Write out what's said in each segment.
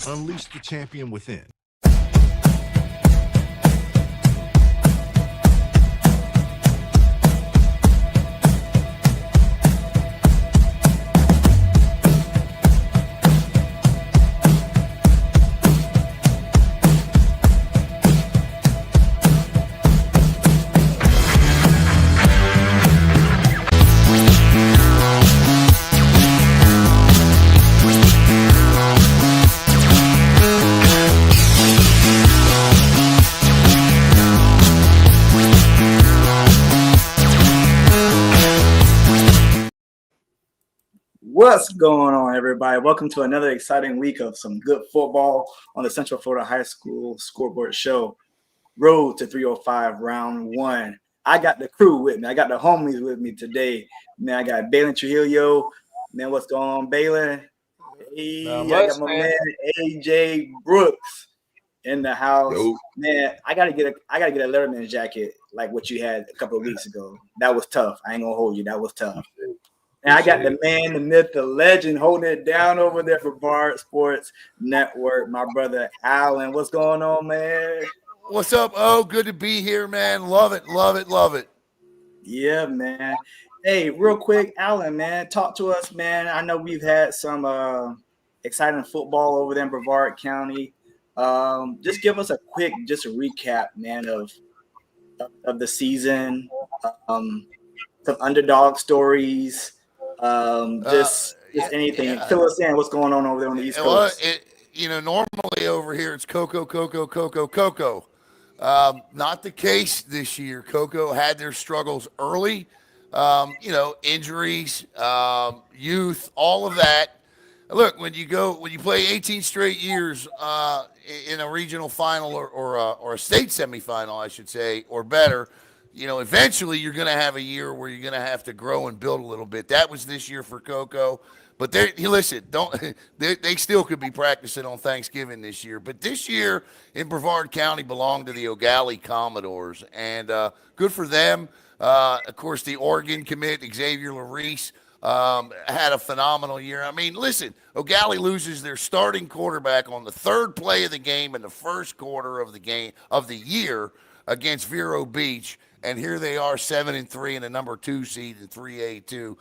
Unleash the champion within. What's going on, everybody? Welcome to another exciting week of some good football on the Central Florida High School Scoreboard Show. Road to 305 round one. I got the crew with me. I got the homies with me today. Man, I got Baylin Trujillo. Man, what's going on, Baylin? Hey, I got my man AJ Brooks in the house. Yo. Man, I gotta get a Letterman jacket like what you had a couple of weeks ago. That was tough. I ain't gonna hold you. That was tough. And I got the man, the myth, the legend holding it down over there for Brevard Sports Network, my brother Alan. What's going on, man? What's up? Oh, good to be here, man. Love it, love it, love it. Yeah, man. Hey, real quick, Alan, man, talk to us, man. I know we've had some exciting football over there in Brevard County. Just give us a quick, just a recap, man, of the season. Some underdog stories. Just anything. Yeah. Fill us in. What's going on over there on the East Coast? Normally over here it's Coco. Not the case this year. Coco had their struggles early. Injuries, youth, all of that. Look, when you play 18 straight years in a regional final or a state semifinal, I should say, or better, eventually you're going to have a year where you're going to have to grow and build a little bit. That was this year for Coco. But they still could be practicing on Thanksgiving this year. But this year in Brevard County belonged to the O'Galley Commodores, and good for them. Of course, the Oregon commit, Xavier Larice, had a phenomenal year. I mean, listen, O'Galley loses their starting quarterback on the third play of the game in the first quarter of the year against Vero Beach. And here they are, 7-3 and a number 2 seed in 3A2.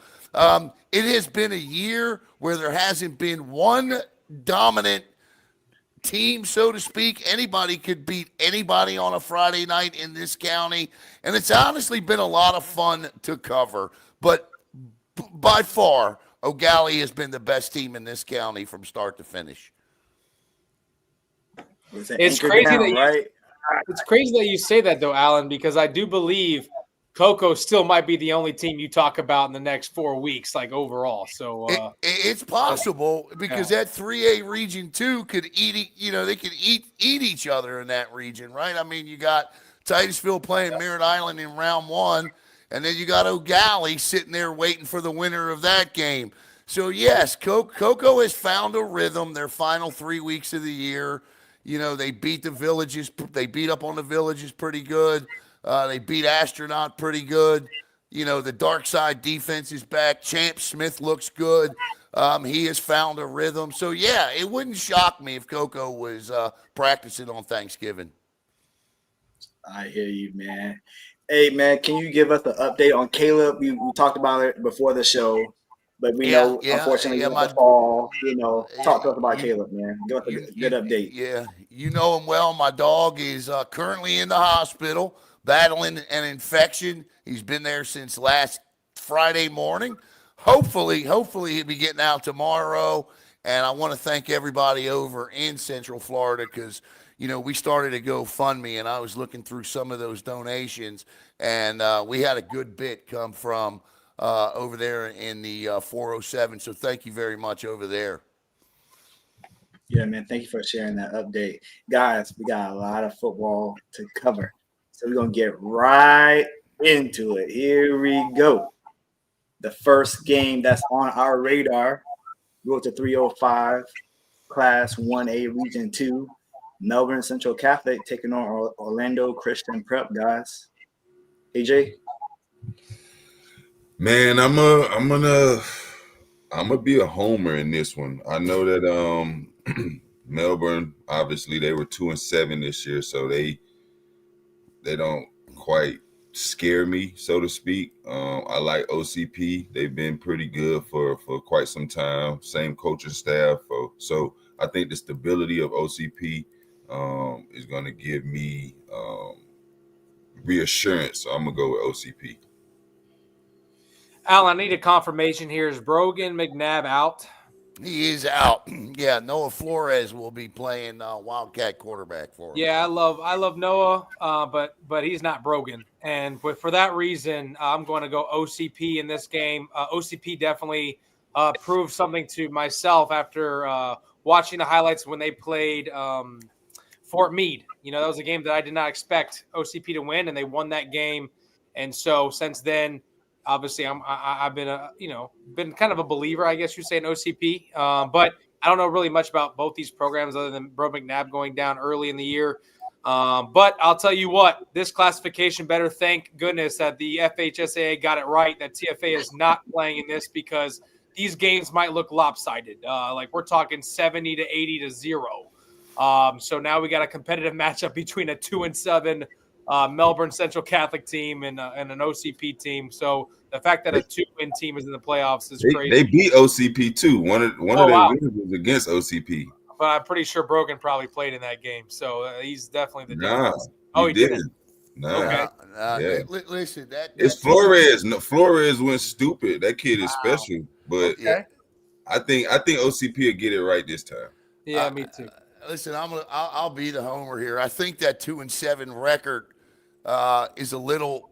It has been a year where there hasn't been one dominant team, so to speak. Anybody could beat anybody on a Friday night in this county. And it's honestly been a lot of fun to cover. But by far, O'Galley has been the best team in this county from start to finish. It's crazy It's crazy that you say that, though, Alan, because I do believe Coco still might be the only team you talk about in the next 4 weeks, like overall. So it's possible because that 3A Region 2 could eat each other in that region, right? I mean, you got Titusville playing Merritt Island in round 1, and then you got O'Galley sitting there waiting for the winner of that game. So, yes, Coco has found a rhythm their final 3 weeks of the year. They beat the Villages. They beat up on the Villages pretty good. They beat Astronaut pretty good. The dark side defense is back. Champ Smith looks good. He has found a rhythm. So, yeah, it wouldn't shock me if Coco was practicing on Thanksgiving. I hear you, man. Hey, man, can you give us an update on Caleb? We talked about it before the show. But we know, unfortunately, the fall, talk to us about Caleb, man. Give us a good update. Yeah, you know him well. My dog is currently in the hospital battling an infection. He's been there since last Friday morning. Hopefully he'll be getting out tomorrow. And I want to thank everybody over in Central Florida because, we started a GoFundMe, and I was looking through some of those donations, and we had a good bit come from over there in the 407. So thank you very much over there. Yeah, man. Thank you for sharing that update. Guys, we got a lot of football to cover. So we're going to get right into it. Here we go. The first game that's on our radar, go to 305, Class 1A, Region 2. Melbourne Central Catholic taking on Orlando Christian Prep, guys. AJ? Man, I'm gonna be a homer in this one. I know that Melbourne, obviously, they were 2-7 this year, so they don't quite scare me, so to speak. I like OCP. They've been pretty good for quite some time. Same coaching staff. So I think the stability of OCP is going to give me reassurance. So I'm going to go with OCP. Alan, I need a confirmation here. Is Brogan McNabb out? He is out. Yeah, Noah Flores will be playing Wildcat quarterback for him. Yeah, I love Noah, but he's not Brogan, and for that reason, I'm going to go OCP in this game. OCP definitely proved something to myself after watching the highlights when they played Fort Meade. You know, that was a game that I did not expect OCP to win, and they won that game. And so since then, obviously, I've been been kind of a believer, I guess you'd say, in OCP. But I don't know really much about both these programs other than Bro McNabb going down early in the year. But I'll tell you what, this classification better thank goodness that the FHSAA got it right, that TFA is not playing in this, because these games might look lopsided. Like we're talking 70 to 80 to 0. So now we got a competitive matchup between a 2-7 Melbourne Central Catholic team and an OCP team. So the fact that a 2-win team is in the playoffs is crazy. They beat OCP too. One of their wins was against OCP. But I'm pretty sure Brogan probably played in that game, so he's definitely the difference. He didn't. Nah. Okay. Yeah. Listen, it's Flores. No, Flores went stupid. That kid is special, but I think OCP will get it right this time. Yeah, me too. Listen, I'll be the homer here. I think that 2-7 record is a little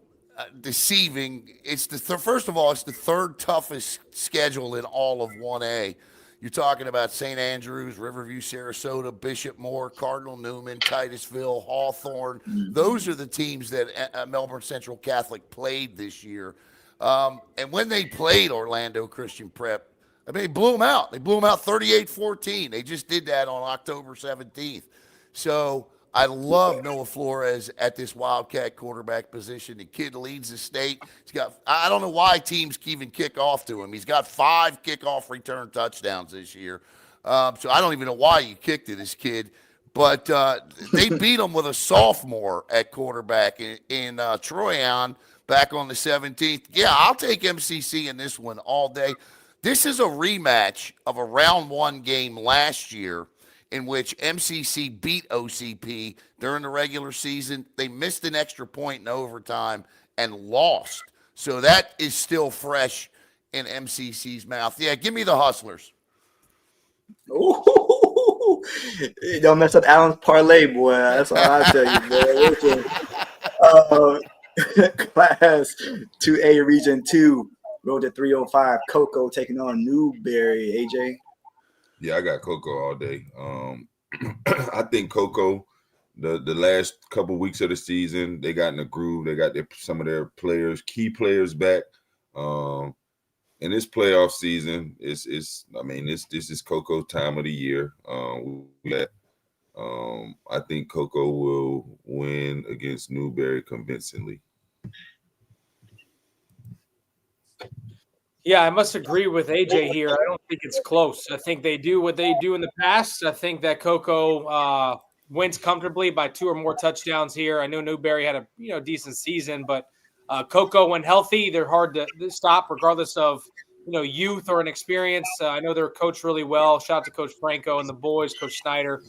deceiving. It's first of all, it's the third toughest schedule in all of 1A. You're talking about St. Andrews, Riverview, Sarasota, Bishop Moore, Cardinal Newman, Titusville, Hawthorne. Those are the teams that Melbourne Central Catholic played this year. And when they played Orlando Christian Prep, I mean, they blew them out. They blew them out 38-14. They just did that on October 17th. So I love Noah Flores at this Wildcat quarterback position. The kid leads the state. I don't know why teams even kick off to him. He's got 5 kickoff return touchdowns this year. So I don't even know why you kicked to this kid. But they beat him with a sophomore at quarterback in Troyan back on the 17th. Yeah, I'll take MCC in this one all day. This is a rematch of a round 1 game last year in which MCC beat OCP during the regular season. They missed an extra point in overtime and lost. So that is still fresh in MCC's mouth. Yeah, give me the Hustlers. Ooh, don't mess up Alan's parlay, boy. That's all I tell you, boy. Class 2A Region 2, road to 305. Cocoa taking on Newberry. AJ? Yeah, I got Cocoa all day. I think Cocoa, the last couple weeks of the season, they got in the groove. They got some of their key players back. In this playoff season, this is Coco's time of the year. I think Cocoa will win against Newberry convincingly. Yeah, I must agree with AJ here. I don't think it's close. I think they do what they do in the past. I think that Cocoa wins comfortably by 2 or more touchdowns here. I know Newberry had a decent season, but Cocoa, when healthy, they're hard to stop regardless of youth or an experience. I know they're coached really well. Shout out to Coach Franco and the boys, Coach Snyder.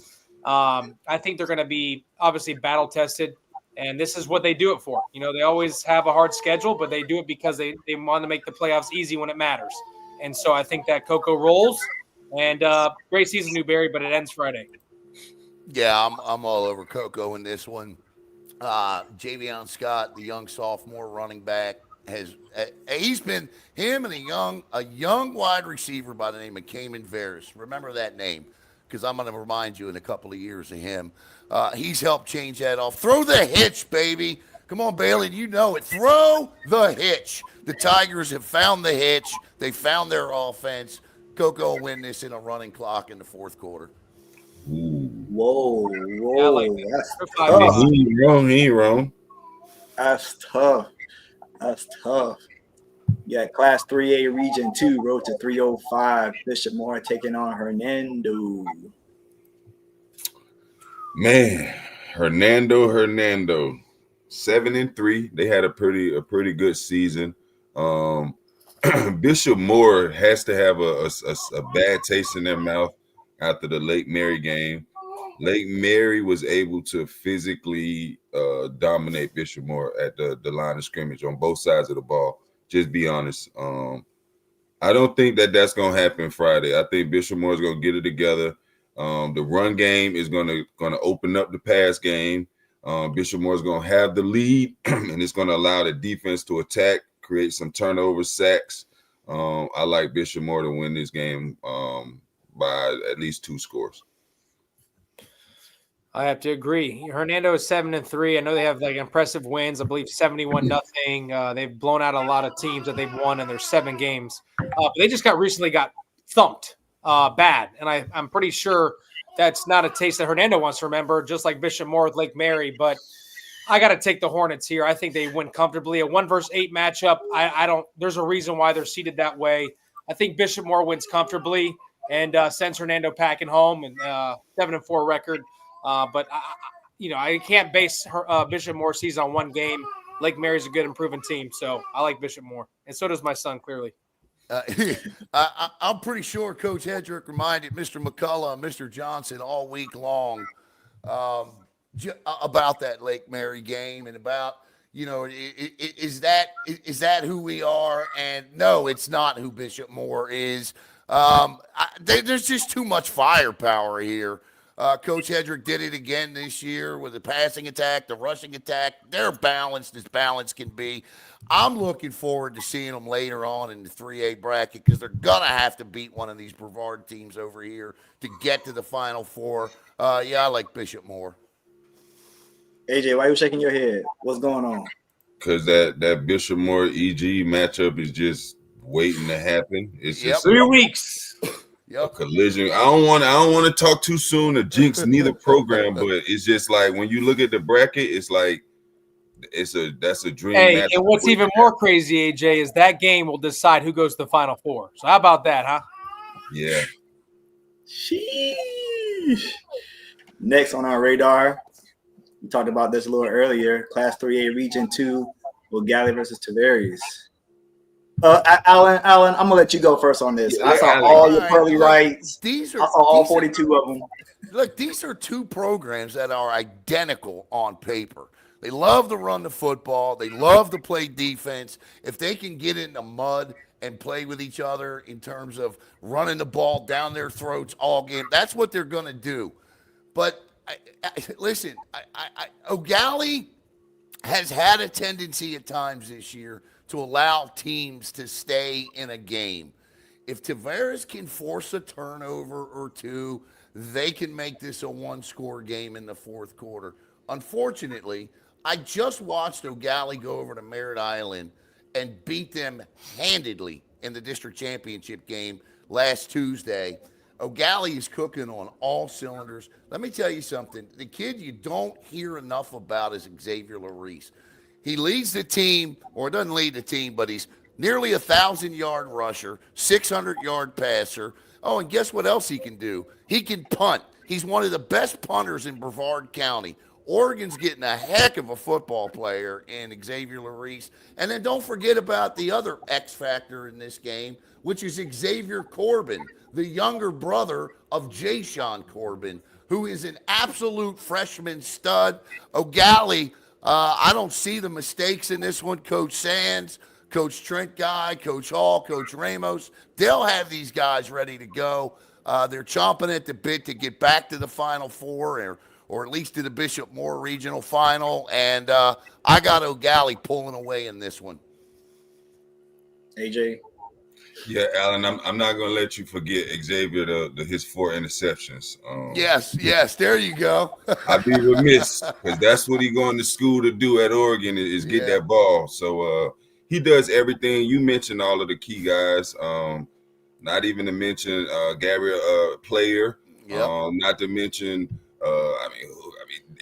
I think they're going to be obviously battle tested. And this is what they do it for. They always have a hard schedule, but they do it because they want to make the playoffs easy when it matters. And so I think that Cocoa rolls. And great season, Newberry, but it ends Friday. Yeah, I'm all over Cocoa in this one. Javion Scott, the young sophomore running back, he's been him and a young wide receiver by the name of Cayman Veras. Remember that name, because I'm going to remind you in a couple of years of him. He's helped change that off. Throw the hitch, baby. Come on, Baylin, you know it. Throw the hitch. The Tigers have found the hitch. They found their offense. Cocoa will win this in a running clock in the 4th quarter. Whoa. Yeah, like That's tough. He ain't wrong. That's tough. Yeah, Class 3A Region 2, road to 305. Bishop Moore taking on Hernando. Man, Hernando, 7-3. They had a pretty good season. Bishop Moore has to have a bad taste in their mouth after the Lake Mary game. Lake Mary was able to physically dominate Bishop Moore at the line of scrimmage on both sides of the ball. Just be honest. I don't think that's going to happen Friday. I think Bishop Moore is going to get it together. The run game is going to open up the pass game. Bishop Moore is going to have the lead, and it's going to allow the defense to attack, create some turnover sacks. I like Bishop Moore to win this game by at least 2 scores. I have to agree. Hernando is 7-3. I know they have like impressive wins. I believe 71-0. They've blown out a lot of teams that they've won in their 7 games. But they just recently got thumped bad, and I'm pretty sure that's not a taste that Hernando wants to remember. Just like Bishop Moore with Lake Mary, but I got to take the Hornets here. I think they win comfortably. A 1 versus 8 matchup. I don't. There's a reason why they're seated that way. I think Bishop Moore wins comfortably and sends Hernando packing home and 7-4 record. But I can't base Bishop Moore's season on 1 game. Lake Mary's a good improving team, so I like Bishop Moore, and so does my son. Clearly, I'm pretty sure Coach Hedrick reminded Mr. McCullough and Mr. Johnson all week long about that Lake Mary game and about is that who we are? And no, it's not who Bishop Moore is. There's just too much firepower here. Coach Hedrick did it again this year with the passing attack, the rushing attack. They're balanced as balance can be. I'm looking forward to seeing them later on in the 3A bracket because they're going to have to beat one of these Brevard teams over here to get to the Final Four. I like Bishop Moore. AJ, why are you shaking your head? What's going on? Because that Bishop Moore EG matchup is just waiting to happen. It's just 3 weeks. A collision. I don't want to talk too soon to jinx neither program, but it's just like when you look at the bracket, it's like that's a dream. Hey, and what's even more crazy, AJ, is that game will decide who goes to the Final Four. So how about that, huh? Yeah. Sheesh. Next on our radar, we talked about this a little earlier. Class 3A Region 2, Galley versus Tavares. Alan, I'm gonna let you go first on this. I saw all your pearly rights. I saw all 42 of them. Look, these are 2 programs that are identical on paper. They love to run the football. They love to play defense. If they can get in the mud and play with each other in terms of running the ball down their throats all game, that's what they're going to do. But listen, O'Galley has had a tendency at times this year to allow teams to stay in a game. If Tavares can force a turnover or 2, they can make this a 1-score game in the 4th quarter. Unfortunately, I just watched O'Galley go over to Merritt Island and beat them handedly in the district championship game last Tuesday. O'Galley is cooking on all cylinders. Let me tell you something. The kid you don't hear enough about is Xavier Larice. He leads the team, or doesn't lead the team, but he's nearly 1,000-yard rusher, 600-yard passer. Oh, and guess what else he can do? He can punt. He's one of the best punters in Brevard County. Oregon's getting a heck of a football player in Xavier Larice. And then don't forget about the other X factor in this game, which is Xavier Corbin, the younger brother of Jayshon Corbin, who is an absolute freshman stud. O'Galley, I don't see the mistakes in this one. Coach Sands, Coach Trent Guy, Coach Hall, Coach Ramos, they'll have these guys ready to go. They're chomping at the bit to get back to the Final Four or at least to the Bishop Moore Regional Final. And I got O'Galley pulling away in this one. AJ? Yeah, Alan, I'm not going to let you forget Xavier, his 4 interceptions. Yes, there you go. I'd be remiss because that's what he's going to school to do at Oregon is get that ball. So he does everything. You mentioned all of the key guys, not even to mention Gabriel Player, not to mention,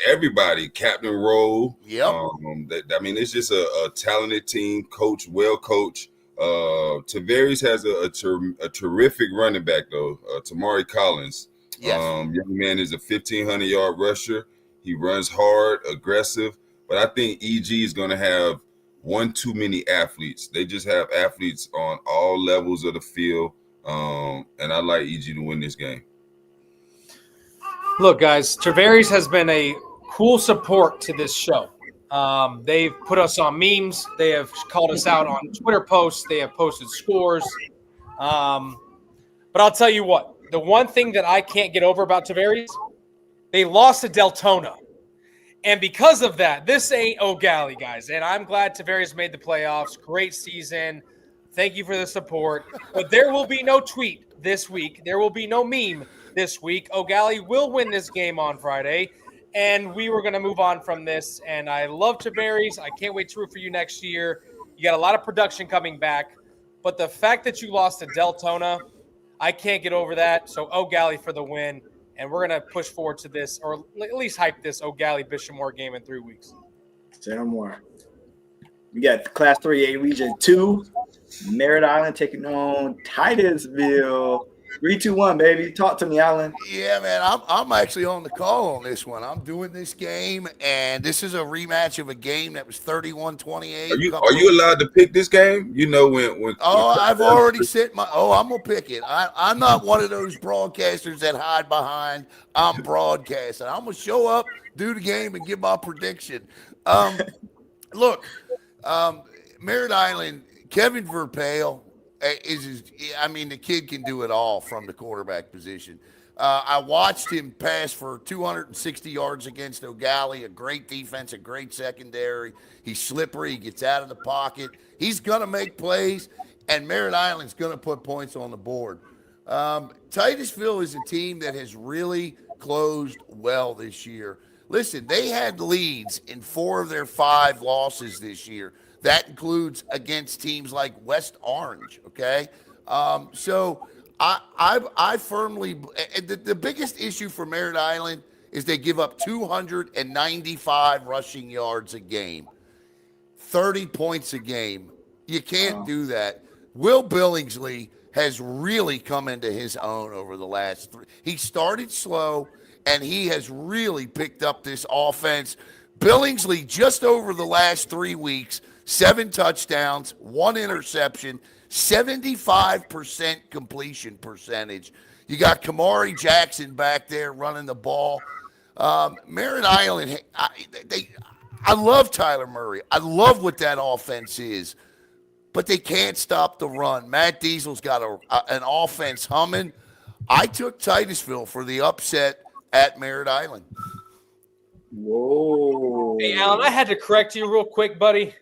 everybody, Captain Rowe. It's just a talented team, well coached. Tavares has a terrific running back, though, Tamari Collins. Yes. Young man is a 1,500-yard rusher. He runs hard, aggressive. But I think EG is going to have one too many athletes. They just have athletes on all levels of the field. And I like EG to win this game. Look, guys, Travaris has been a cool support to this show. They've put us on memes. They have called us out on Twitter posts. They have posted scores. But I'll tell you what, the one thing that I can't get over about Travaris, they lost to Deltona. And because of that, this ain't O'Galley, guys. And I'm glad Travaris made the playoffs. Great season. Thank you for the support. But there will be no tweet this week. There will be no meme this week. O'Galley will win this game on Friday. And we were going to move on from this. And I love Travaris. I can't wait to root for you next year. You got a lot of production coming back. But the fact that you lost to Deltona, I can't get over that. So O'Galley for the win. And we're going to push forward to this, or at least hype this O'Galley-Bishopmore game in 3 weeks. Say no more. We got Class 3A Region 2. Merritt Island taking on Titusville. 3-2-1, baby. Talk to me, Alan. Yeah, man, I'm actually on the call on this one. I'm doing this game, and this is a rematch of a game that was 31-28. Are you allowed to pick this game? You know when I've already set my. I'm gonna pick it. I'm not one of those broadcasters that hide behind. I'm broadcasting. I'm gonna show up, do the game, and give my prediction. Look, Merritt Island, Kevin Verpale. The kid can do it all from the quarterback position. I watched him pass for 260 yards against O'Galley, a great defense, a great secondary. He's slippery. He gets out of the pocket. He's going to make plays, and Merritt Island's going to put points on the board. Titusville is a team that has really closed well this year. Listen, they had leads in 4 of their 5 losses this year. That includes against teams like West Orange, okay? So I firmly – the biggest issue for Merritt Island is they give up 295 rushing yards a game, 30 points a game. You can't do that. Will Billingsley has really come into his own over the last 3. He started slow, and he has really picked up this offense. Billingsley, just over the last 3 weeks – 7 touchdowns, 1 interception, 75% completion percentage. You got Kamari Jackson back there running the ball. Merritt Island, I love Tyler Murray. I love what that offense is, but they can't stop the run. Matt Diesel's got an offense humming. I took Titusville for the upset at Merritt Island. Whoa. Hey, Alan, I had to correct you real quick, buddy.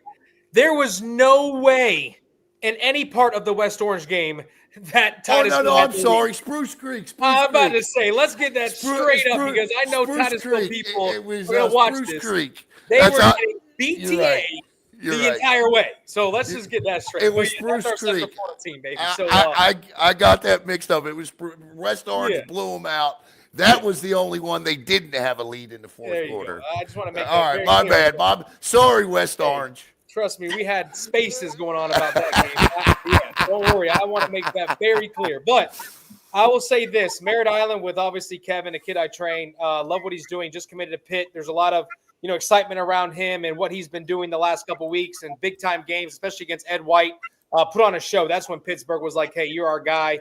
There was no way in any part of the West Orange game that Titusville. No, I'm sorry. Spruce Creek. I'm about to say, let's get that straight up because I know Titusville people are going to watch Spruce this. Creek. They were getting BTA the entire way. So let's just get that straight. It was Spruce That's our Creek. Team, baby. I got that mixed up. It was West Orange blew them out. That was the only one they didn't have a lead in the fourth quarter. I just want to make that all right, my clear. bad, Bob. Sorry, West Orange. Trust me, we had spaces going on about that game. Don't worry. I want to make that very clear. But I will say this. Merritt Island with obviously Kevin, a kid I train, love what he's doing, just committed to Pitt. There's a lot of excitement around him and what he's been doing the last couple weeks and big-time games, especially against Ed White. Put on a show. That's when Pittsburgh was like, hey, you're our guy.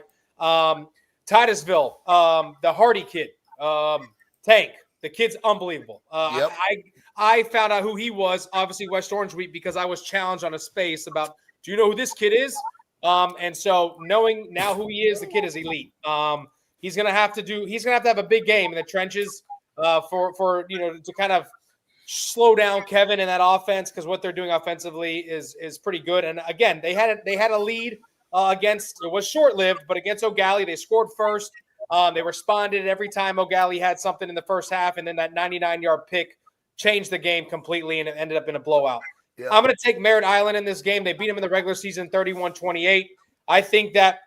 Titusville, the Hardy kid, Tank. The kid's unbelievable. Yep. I found out who he was, obviously West Orange Week, because I was challenged on a space about, do you know who this kid is? And so knowing now who he is, the kid is elite. He's gonna have to have a big game in the trenches for to kind of slow down Kevin in that offense, because what they're doing offensively is pretty good. And again, they had a lead against, it was short-lived, but against O'Galley, they scored first. They responded every time O'Galley had something in the first half, and then that 99-yard pick changed the game completely, and it ended up in a blowout. Yeah. I'm going to take Merritt Island in this game. They beat them in the regular season 31-28. I think that,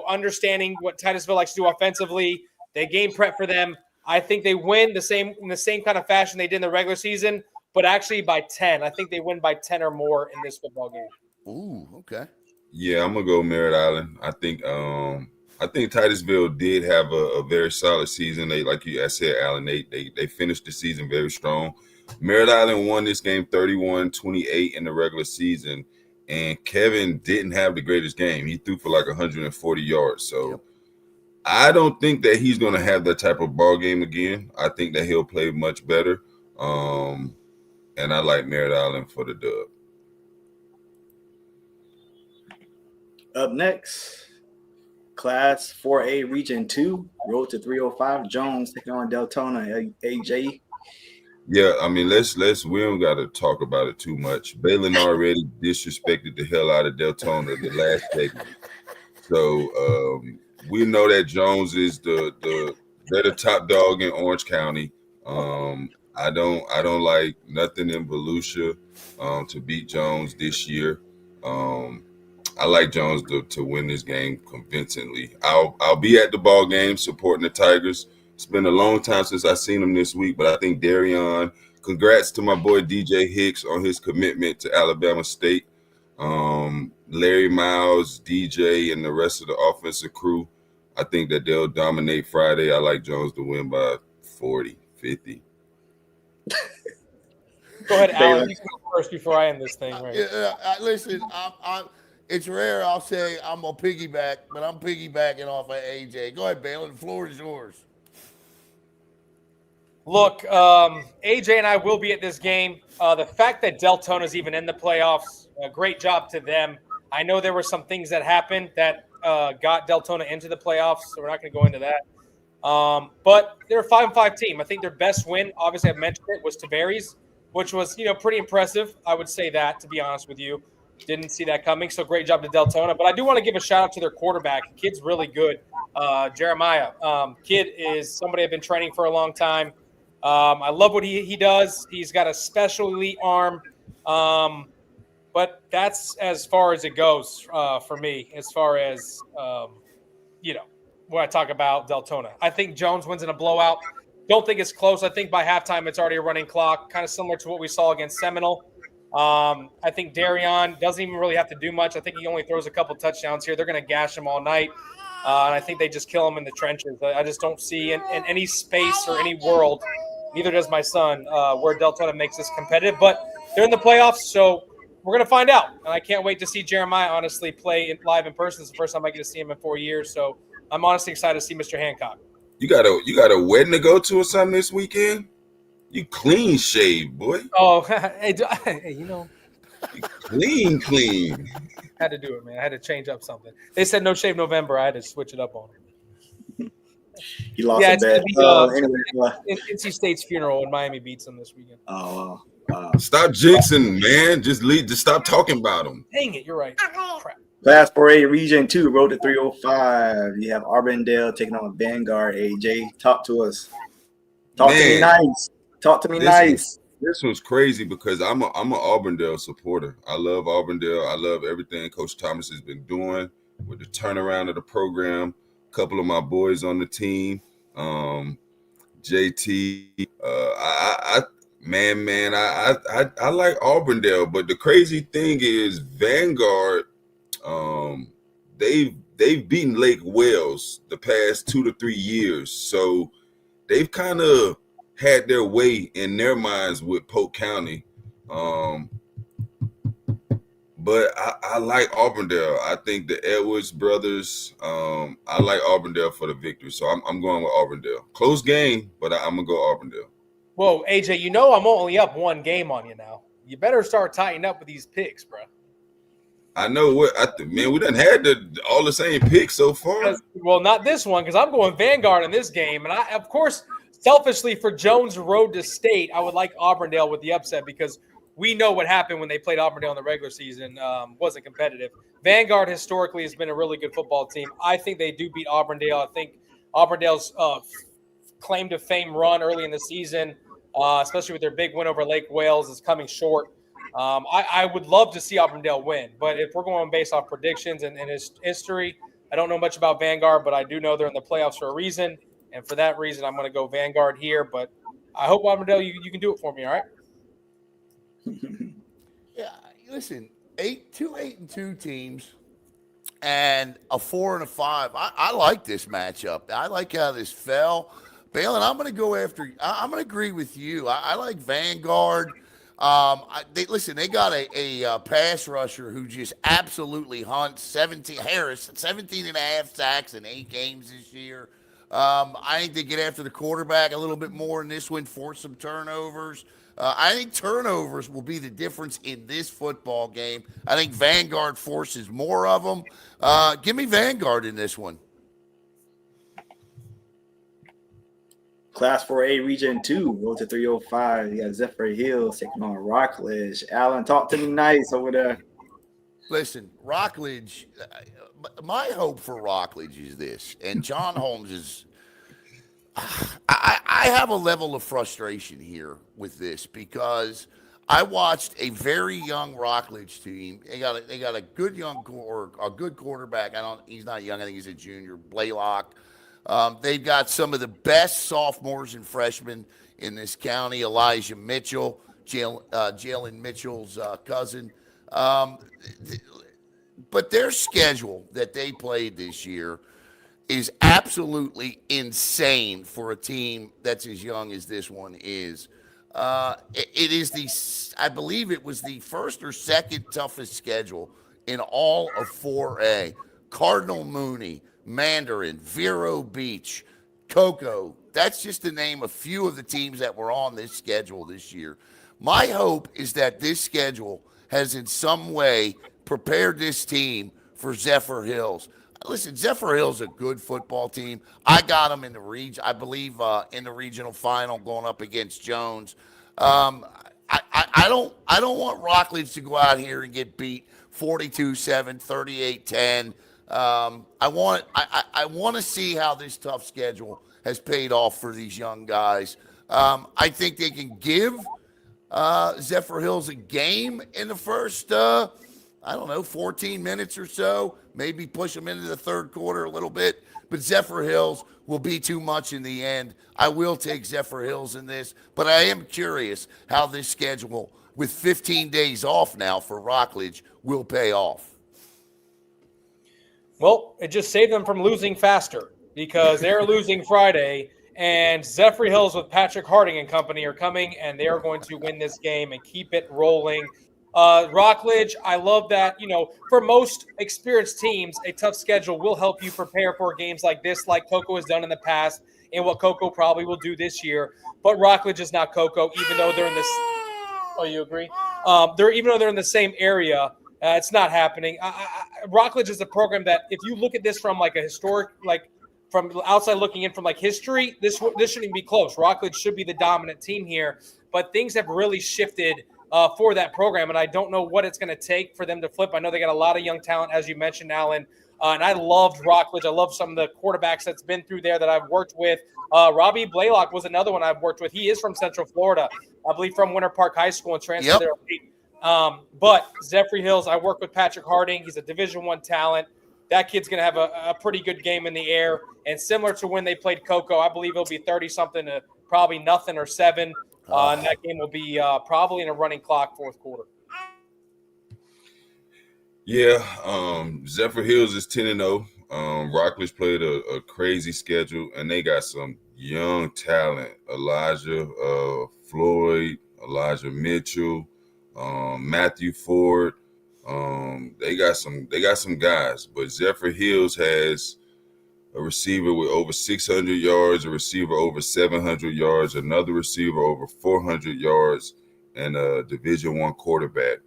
understanding what Titusville likes to do offensively, they game prep for them. I think they win in the same kind of fashion they did in the regular season, but actually by 10. I think they win by 10 or more in this football game. Ooh, okay. Yeah, I'm going to go Merritt Island. I think I think Titusville did have a very solid season. They, like I said, Alan, they finished the season very strong. Merritt Island won this game 31-28 in the regular season, and Kevin didn't have the greatest game. He threw for like 140 yards. So I don't think that he's going to have that type of ball game again. I think that he'll play much better. And I like Merritt Island for the dub. Up next, Class 4A Region 2, road to 305. Jones taking on Deltona. AJ. Yeah, I mean, we don't got to talk about it too much. Baylin already disrespected the hell out of Deltona the last segment. So we know that Jones is they're the top dog in Orange County. I don't like nothing in Volusia to beat Jones this year. I like Jones to win this game convincingly. I'll be at the ball game supporting the Tigers. It's been a long time since I've seen him this week, but I think Darion, congrats to my boy DJ Hicks on his commitment to Alabama State. Larry Miles, DJ, and the rest of the offensive crew, I think that they'll dominate Friday. I like Jones to win by 40, 50. Go ahead, Alan. You go first before I end this thing. Right? Listen, it's rare I'll say I'm going to piggyback, but I'm piggybacking off of AJ. Go ahead, Baylin. The floor is yours. Look, AJ and I will be at this game. The fact that Deltona's even in the playoffs, a great job to them. I know there were some things that happened that got Deltona into the playoffs, so we're not going to go into that. But they're a 5-5 team. I think their best win, obviously I've mentioned it, was Tavares, which was, pretty impressive. I would say that, to be honest with you. Didn't see that coming, so great job to Deltona. But I do want to give a shout-out to their quarterback. The kid's really good. Jeremiah. Kid is somebody I've been training for a long time. I love what he does. He's got a special elite arm. But that's as far as it goes for me, as far as, when I talk about Deltona. I think Jones wins in a blowout. Don't think it's close. I think by halftime it's already a running clock, kind of similar to what we saw against Seminole. I think Darion doesn't even really have to do much. I think he only throws a couple touchdowns here. They're going to gash him all night. And I think they just kill him in the trenches. I just don't see in any space or any world, neither does my son, where Deltona makes this competitive. But they're in the playoffs, so we're going to find out. And I can't wait to see Jeremiah, honestly, play live in person. It's the first time I get to see him in 4 years. So I'm honestly excited to see Mr. Hancock. You got a wedding to go to or something this weekend? You clean shaved, boy. Oh, hey, You clean. Had to do it, man. I had to change up something. They said no shave November. I had to switch it up on him. He lost a bet. NC State's funeral and Miami beats them this weekend. Oh, Stop jinxing, man. Just stop talking about them. Dang it, you're right. Crap. Class 4A Region 2, road to 305. You have Auburndale taking on Vanguard. AJ, talk to us. Talk to me nice. Talk to me nice. This was crazy because I'm an Auburndale supporter. I love Auburndale. I love everything Coach Thomas has been doing with the turnaround of the program. A couple of my boys on the team, JT. I like Auburndale, but the crazy thing is Vanguard. They've beaten Lake Wales the past 2 to 3 years, so they've kind of had their way in their minds with Polk County. But I like Auburndale. I think the Edwards brothers. I like Auburndale for the victory, so I'm going with Auburndale. Close game, but I'm gonna go Auburndale. Whoa, AJ, I'm only up 1 game on you now. You better start tightening up with these picks, bro. I know we done had all the same picks so far. Well, not this one, because I'm going Vanguard in this game. And I, of course, selfishly for Jones' road to state, I would like Auburndale with the upset because we know what happened when they played Auburndale in the regular season. Wasn't competitive. Vanguard historically has been a really good football team. I think they do beat Auburndale. I think Auburndale's claim to fame run early in the season, especially with their big win over Lake Wales, is coming short. I would love to see Auburndale win, but if we're going based off predictions and his history, I don't know much about Vanguard, but I do know they're in the playoffs for a reason, and for that reason, I'm going to go Vanguard here. But I hope Auburndale, you can do it for me, all right? Yeah, listen, 8-2 teams and a 4 and a 5. I like this matchup. I like how this fell. Baylin, I'm going to go after. I'm going to agree with you. I like Vanguard. They got a pass rusher who just absolutely hunts. 17 and a half sacks in 8 games this year. I think they get after the quarterback a little bit more in this one, force some turnovers. I think turnovers will be the difference in this football game. I think Vanguard forces more of them. Give me Vanguard in this one. Class 4A Region 2, roll to 305. You got Zephyr Hills taking on Rockledge. Alan, talk to me nice over there. Listen, Rockledge, my hope for Rockledge is this, and John Holmes is I have a level of frustration here with this because I watched a very young Rockledge team. They got a good a good quarterback. He's not young. I think he's a junior. Blaylock. They've got some of the best sophomores and freshmen in this county. Elijah Mitchell, Jalen Mitchell's cousin. But their schedule that they played this year is absolutely insane for a team that's as young as this one is. It is I believe it was the first or second toughest schedule in all of 4A. Cardinal Mooney, Mandarin, Vero Beach, Cocoa. That's just to name a few of the teams that were on this schedule this year. My hope is that this schedule has in some way prepared this team for Zephyr Hills. Listen, Zephyr Hills is a good football team. I got them in the region. I believe in the regional final going up against Jones. I don't want Rockledge to go out here and get beat 42-7, 38-10. I want to see how this tough schedule has paid off for these young guys. I think they can give Zephyr Hills a game in the first 14 minutes or so, maybe push them into the third quarter a little bit, but Zephyr Hills will be too much in the end. I will take Zephyr Hills in this, but I am curious how this schedule with 15 days off now for Rockledge will pay off. Well, it just saved them from losing faster because they're losing Friday, and Zephyr Hills with Patrick Harding and company are coming, and they are going to win this game and keep it rolling. Rockledge, I love that. For most experienced teams, a tough schedule will help you prepare for games like this, like Cocoa has done in the past, and what Cocoa probably will do this year. But Rockledge is not Cocoa, even though they're in this. Oh, you agree? Even though they're in the same area, it's not happening. Rockledge is a program that, if you look at this from like a historic, like from outside looking in from like history, this shouldn't be close. Rockledge should be the dominant team here, but things have really shifted for that program, and I don't know what it's going to take for them to flip. I know they got a lot of young talent, as you mentioned, Alan, and I loved Rockledge. I love some of the quarterbacks that's been through there that I've worked with. Robbie Blaylock was another one I've worked with. He is from Central Florida, I believe from Winter Park High School, and transferred there late. But Zephyr Hills, I work with Patrick Harding. He's a Division I talent. That kid's going to have a pretty good game in the air, and similar to when they played Cocoa, I believe it'll be 30-something to probably nothing or 7. And that game will be probably in a running clock fourth quarter. Yeah, Zephyr Hills is 10-0. Rockledge played a crazy schedule, and they got some young talent. Elijah Floyd, Elijah Mitchell, Matthew Ford. They got some guys, but Zephyr Hills has a receiver with over 600 yards, a receiver over 700 yards, another receiver over 400 yards, and a Division I quarterback.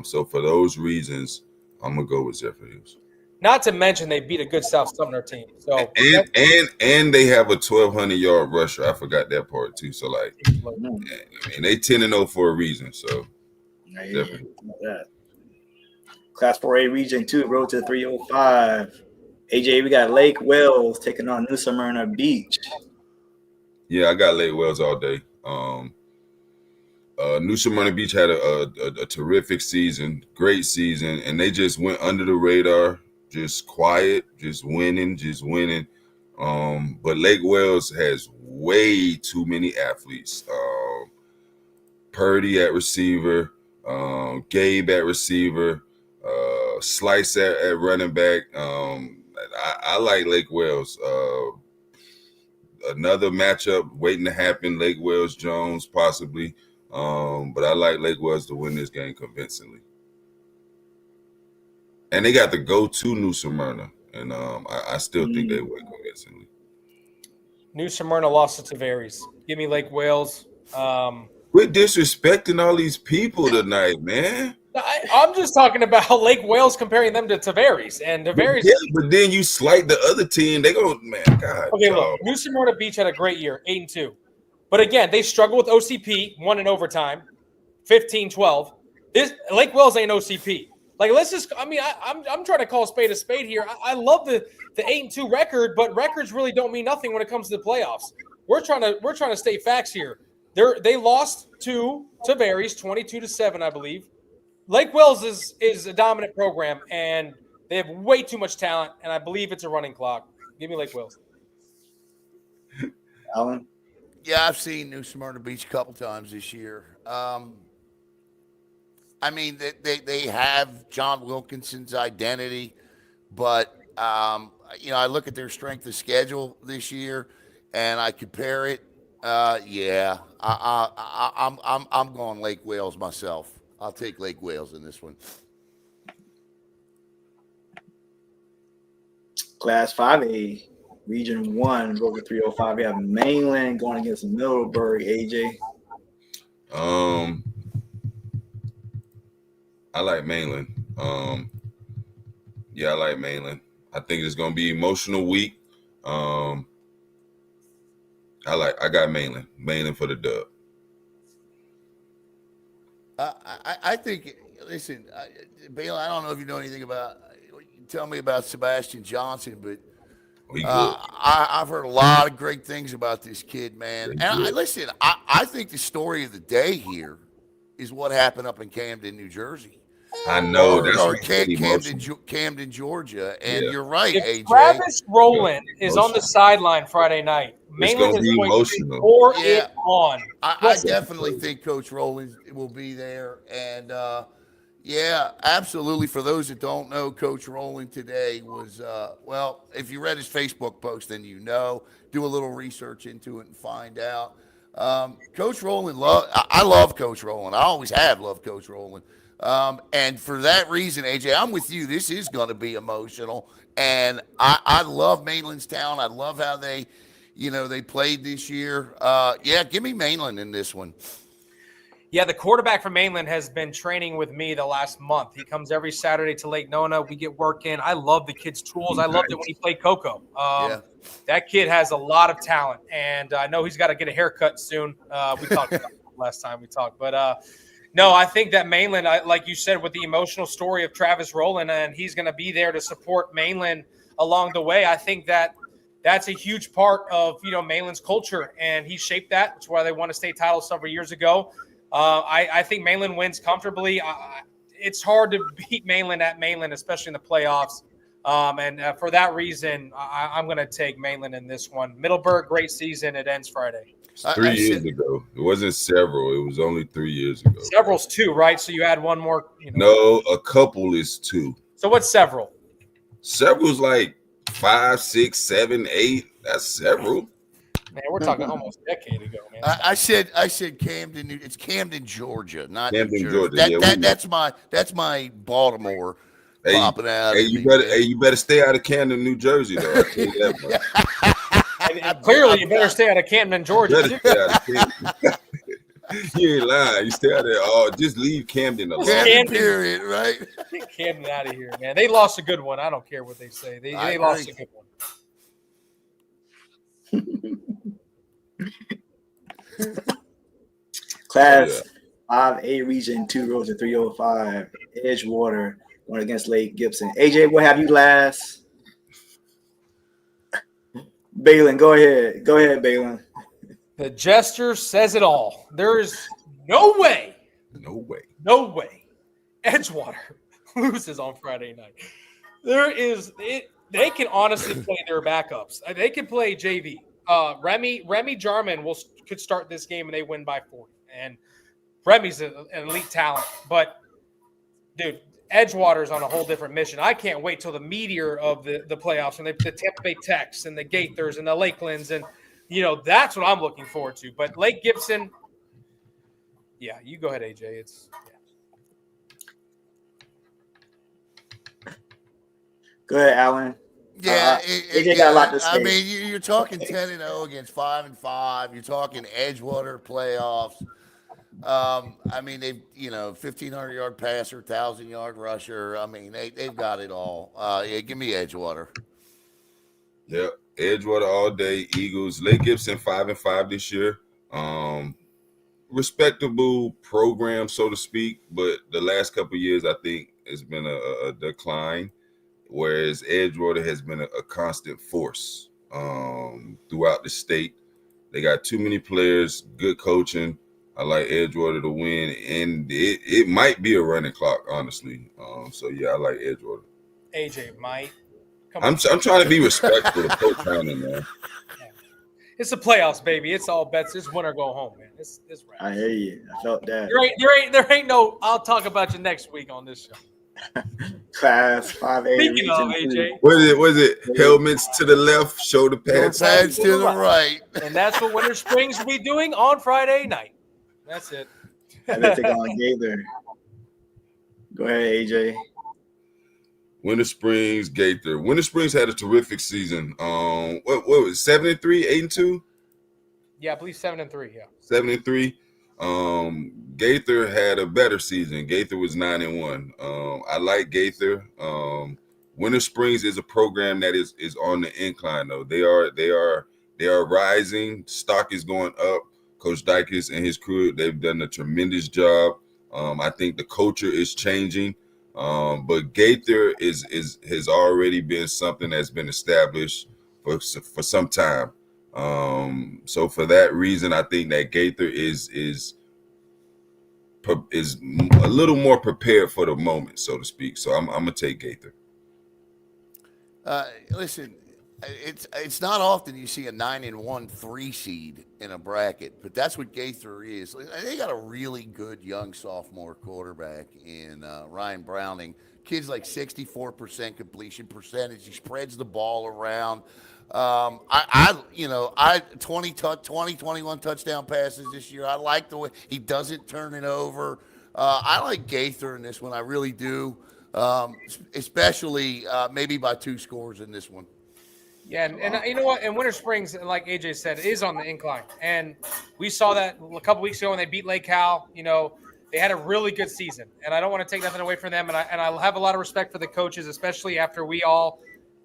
So for those reasons, I'm gonna go with Zephyr Hills. Not to mention they beat a good South Sumner team. So and they have a 1,200-yard rusher. I forgot that part too. So they 10-0 for a reason. So definitely. Class 4A Region 2, road to 305. AJ, we got Lake Wells taking on New Smyrna Beach. Yeah, I got Lake Wells all day. New Smyrna Beach had a terrific season, great season, and they just went under the radar, just quiet, just winning. But Lake Wells has way too many athletes. Purdy at receiver, Gabe at receiver, Slice at running back. I like Lake Wales. Another matchup waiting to happen. Lake Wales Jones possibly. But I like Lake Wales to win this game convincingly. And they got the go-to New Smyrna, and I still think they win convincingly. New Smyrna lost to Tavares. Give me Lake Wales. Quit disrespecting all these people tonight, man. I'm just talking about Lake Wales comparing them to Tavares. And Tavares. Yeah, but then you slight the other team. They go, man, God. Okay, look, New Smyrna Beach had a great year, 8-2. But again, they struggle with OCP, won in overtime, 15-12. Lake Wales ain't OCP. Like, let's just – I mean, I'm trying to call a spade here. I love the 8-2 record, but records really don't mean nothing when it comes to the playoffs. We're trying to state facts here. They lost to Tavares 22-7, I believe. Lake Wales is a dominant program, and they have way too much talent, and I believe it's a running clock. Give me Lake Wales. Alan? Yeah, I've seen New Smyrna Beach a couple times this year. I mean, they have John Wilkinson's identity, but I look at their strength of schedule this year, and I compare it. I'm going Lake Wales myself. I'll take Lake Wales in this one. Class 5A, Region 1, over 305. We have Mainland going against Middleburg. AJ? I like Mainland. I like Mainland. I think it's gonna be emotional week. I got Mainland. Mainland for the dub. I think. Listen, Baylin, I don't know if you know anything about. Tell me about Sebastian Johnson, but I've heard a lot of great things about this kid, man. And I think the story of the day here is what happened up in Camden, New Jersey. I know or Camden, Georgia, and you're right, if AJ. Travis Rowland is on the sideline Friday night, Mainland is going to pour it on. I definitely think Coach Rowland will be there, and absolutely. For those that don't know, Coach Rowland today was if you read his Facebook post, then you know. Do a little research into it and find out. Coach Rowland, I love Coach Rowland. I always have loved Coach Rowland. And for that reason, AJ, I'm with you. This is going to be emotional. And I love Mainland's talent. I love how they played this year. Give me Mainland in this one. Yeah, the quarterback from Mainland has been training with me the last month. He comes every Saturday to Lake Nona. We get work in. I love the kid's tools. I loved it when he played Coco. That kid has a lot of talent, and I know he's got to get a haircut soon. We talked about it last time we talked. But, no, I think that Mainland, like you said, with the emotional story of Travis Rowland, and he's going to be there to support Mainland along the way. I think that's a huge part of, Mainland's culture, and he shaped that. That's why they won a state title several years ago. I think Mainland wins comfortably. It's hard to beat Mainland at Mainland, especially in the playoffs. And for that reason, I'm going to take Mainland in this one. Middleburg, great season. It ends Friday. 3 years ago. It wasn't several. It was only 3 years ago. Several's 2, right? So you add one more. No, a couple is 2. So what's several? Several's like 5, 6, 7, 8. That's several. Man, we're talking almost a decade ago, man. I said Camden. It's Camden, Georgia, not Camden, New Jersey. Georgia. That's my Baltimore popping out. You better stay out of Camden, New Jersey, though. I'll tell you that much. Clearly, you better stay out of Camden, Georgia. You ain't lying. You stay out there. Oh, just leave Camden alone. Camden, period, right? Get Camden out of here, man. They lost a good one. I don't care what they say. They lost a good one. Class 5A Region 2 Road to 305. Edgewater going against Lake Gibson. AJ, what have you last? Baylin, go ahead. Go ahead, Baylin. The gesture says it all. There is no way Edgewater loses on Friday night. They can honestly play their backups. They can play JV. Remy Jarman could start this game and they win by 40. And Remy's an elite talent. But, dude, Edgewater's on a whole different mission. I can't wait till the meteor of the playoffs and the Tampa Bay Techs and the Gaithers and the Lakelands. And, that's what I'm looking forward to. But Lake Gibson, yeah, you go ahead, AJ. Go ahead, Alan. Yeah, AJ got a lot to say. I mean, you're talking 10-0 against 5-5. You're talking Edgewater playoffs. I mean, they've 1,500-yard passer, 1,000-yard rusher. I mean, they've got it all. Yeah, give me Edgewater. Yep, Edgewater all day. Eagles. Lake Gibson 5-5 this year. Respectable program, so to speak, but the last couple of years, I think it's been a decline. Whereas Edgewater has been a constant force throughout the state. They got too many players, good coaching. I like Edgewater to win, and it might be a running clock, honestly. So yeah, I like Edgewater. AJ might. I'm trying to be respectful to Coach Hannon, man. It's the playoffs, baby. It's all bets. It's win or go home, man. It's right. I hear you. I felt that. There ain't no. I'll talk about you next week on this show. Class 5A. Speaking of AJ, Was it helmets to the left, shoulder pads to the right, and that's what Winter Springs will be doing on Friday night. That's it. And they take on Gaither. Go ahead, AJ. Winter Springs, Gaither. Winter Springs had a terrific season. What was it, 7-3, 8-2? Yeah, I believe 7-3. Yeah, 7-3. Gaither had a better season. Gaither was 9-1. I like Gaither. Winter Springs is a program that is on the incline, though. They are rising. Stock is going up. Coach Dykes and his crew, they've done a tremendous job. I think the culture is changing. But Gaither has already been something that's been established for some time. So for that reason, I think that Gaither is a little more prepared for the moment, so to speak. So I'm gonna take Gaither. Listen, it's not often you see a 9-1 3 seed in a bracket, but that's what Gaither is. They got a really good young sophomore quarterback in Ryan Browning. Kid's like 64% completion percentage. He spreads the ball around. 21 touchdown passes this year. I like the way he doesn't turn it over. I like Gaither in this one. I really do. Especially maybe by 2 scores in this one. Yeah, and you know what? And Winter Springs, like AJ said, is on the incline. And we saw that a couple weeks ago when they beat Lake Cal. They had a really good season. And I don't want to take nothing away from them. And I have a lot of respect for the coaches, especially after we all,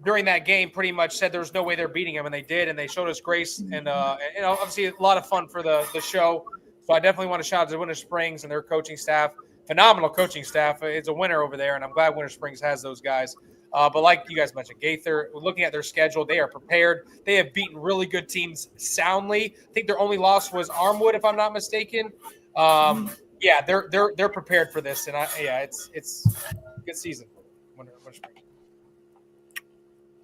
during that game, pretty much said there was no way they're beating them. And they did, and they showed us grace. And, obviously a lot of fun for the show. So I definitely want to shout out to Winter Springs and their coaching staff. Phenomenal coaching staff. It's a winner over there, and I'm glad Winter Springs has those guys. But like you guys mentioned, Gaither, looking at their schedule, they are prepared. They have beaten really good teams soundly. I think their only loss was Armwood, if I'm not mistaken. Yeah, they're prepared for this, and it's a good season. Winter Springs.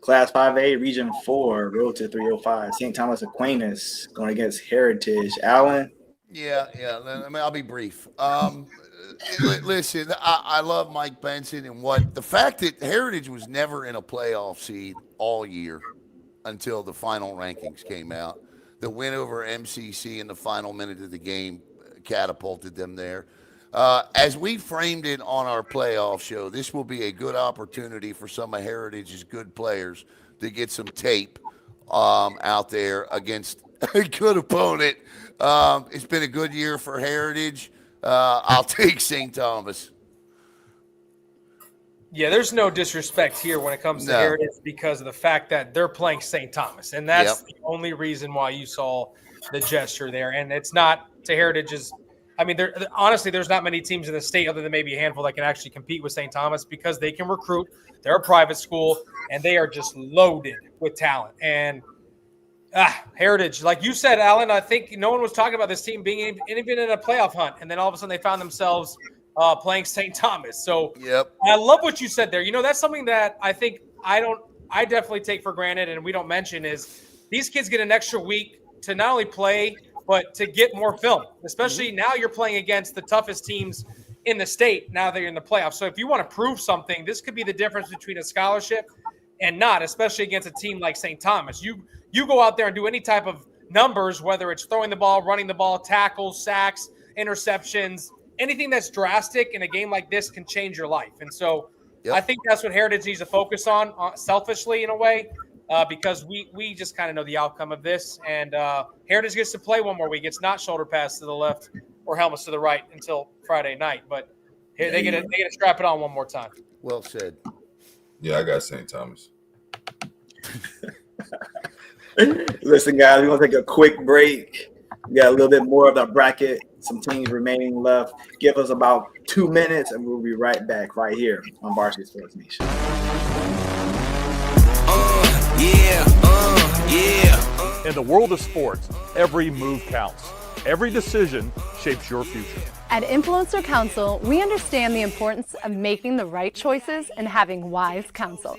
Class 5A, Region 4, road to 305. St. Thomas Aquinas going against Heritage. Alan? Yeah. I mean, I'll be brief. Listen, I love Mike Benson and the fact that Heritage was never in a playoff seed all year until the final rankings came out. The win over MCC in the final minute of the game catapulted them there. As we framed it on our playoff show, this will be a good opportunity for some of Heritage's good players to get some tape out there against a good opponent. It's been a good year for Heritage. I'll take St. Thomas. Yeah, there's no disrespect here when it comes to Heritage because of the fact that they're playing St. Thomas. And that's the only reason why you saw the gesture there. And it's not to Heritage's – I mean, honestly, there's not many teams in the state other than maybe a handful that can actually compete with St. Thomas because they can recruit. They're a private school, and they are just loaded with talent. And Heritage, like you said, Alan, I think no one was talking about this team being even in a playoff hunt. And then all of a sudden they found themselves playing St. Thomas. So I love what you said there. That's something that I think I definitely take for granted and we don't mention is these kids get an extra week to not only play, but to get more film, especially now you're playing against the toughest teams in the state now that you're in the playoffs. So if you want to prove something, this could be the difference between a scholarship and not, especially against a team like St. Thomas. You go out there and do any type of numbers, whether it's throwing the ball, running the ball, tackles, sacks, interceptions, anything that's drastic in a game like this can change your life. And so I think that's what Heritage needs to focus on, selfishly in a way, because we just kind of know the outcome of this. And Heritage gets to play one more week. It's not shoulder pass to the left or helmets to the right until Friday night. But they get to strap it on one more time. Well said. Yeah, I got St. Thomas. Listen, guys, we're going to take a quick break. We got a little bit more of the bracket, some teams remaining left. Give us about 2 minutes, and we'll be right back right here on Varsity Sports Nation. In the world of sports, every move counts. Every decision shapes your future. At Influencer Counsel, we understand the importance of making the right choices and having wise counsel.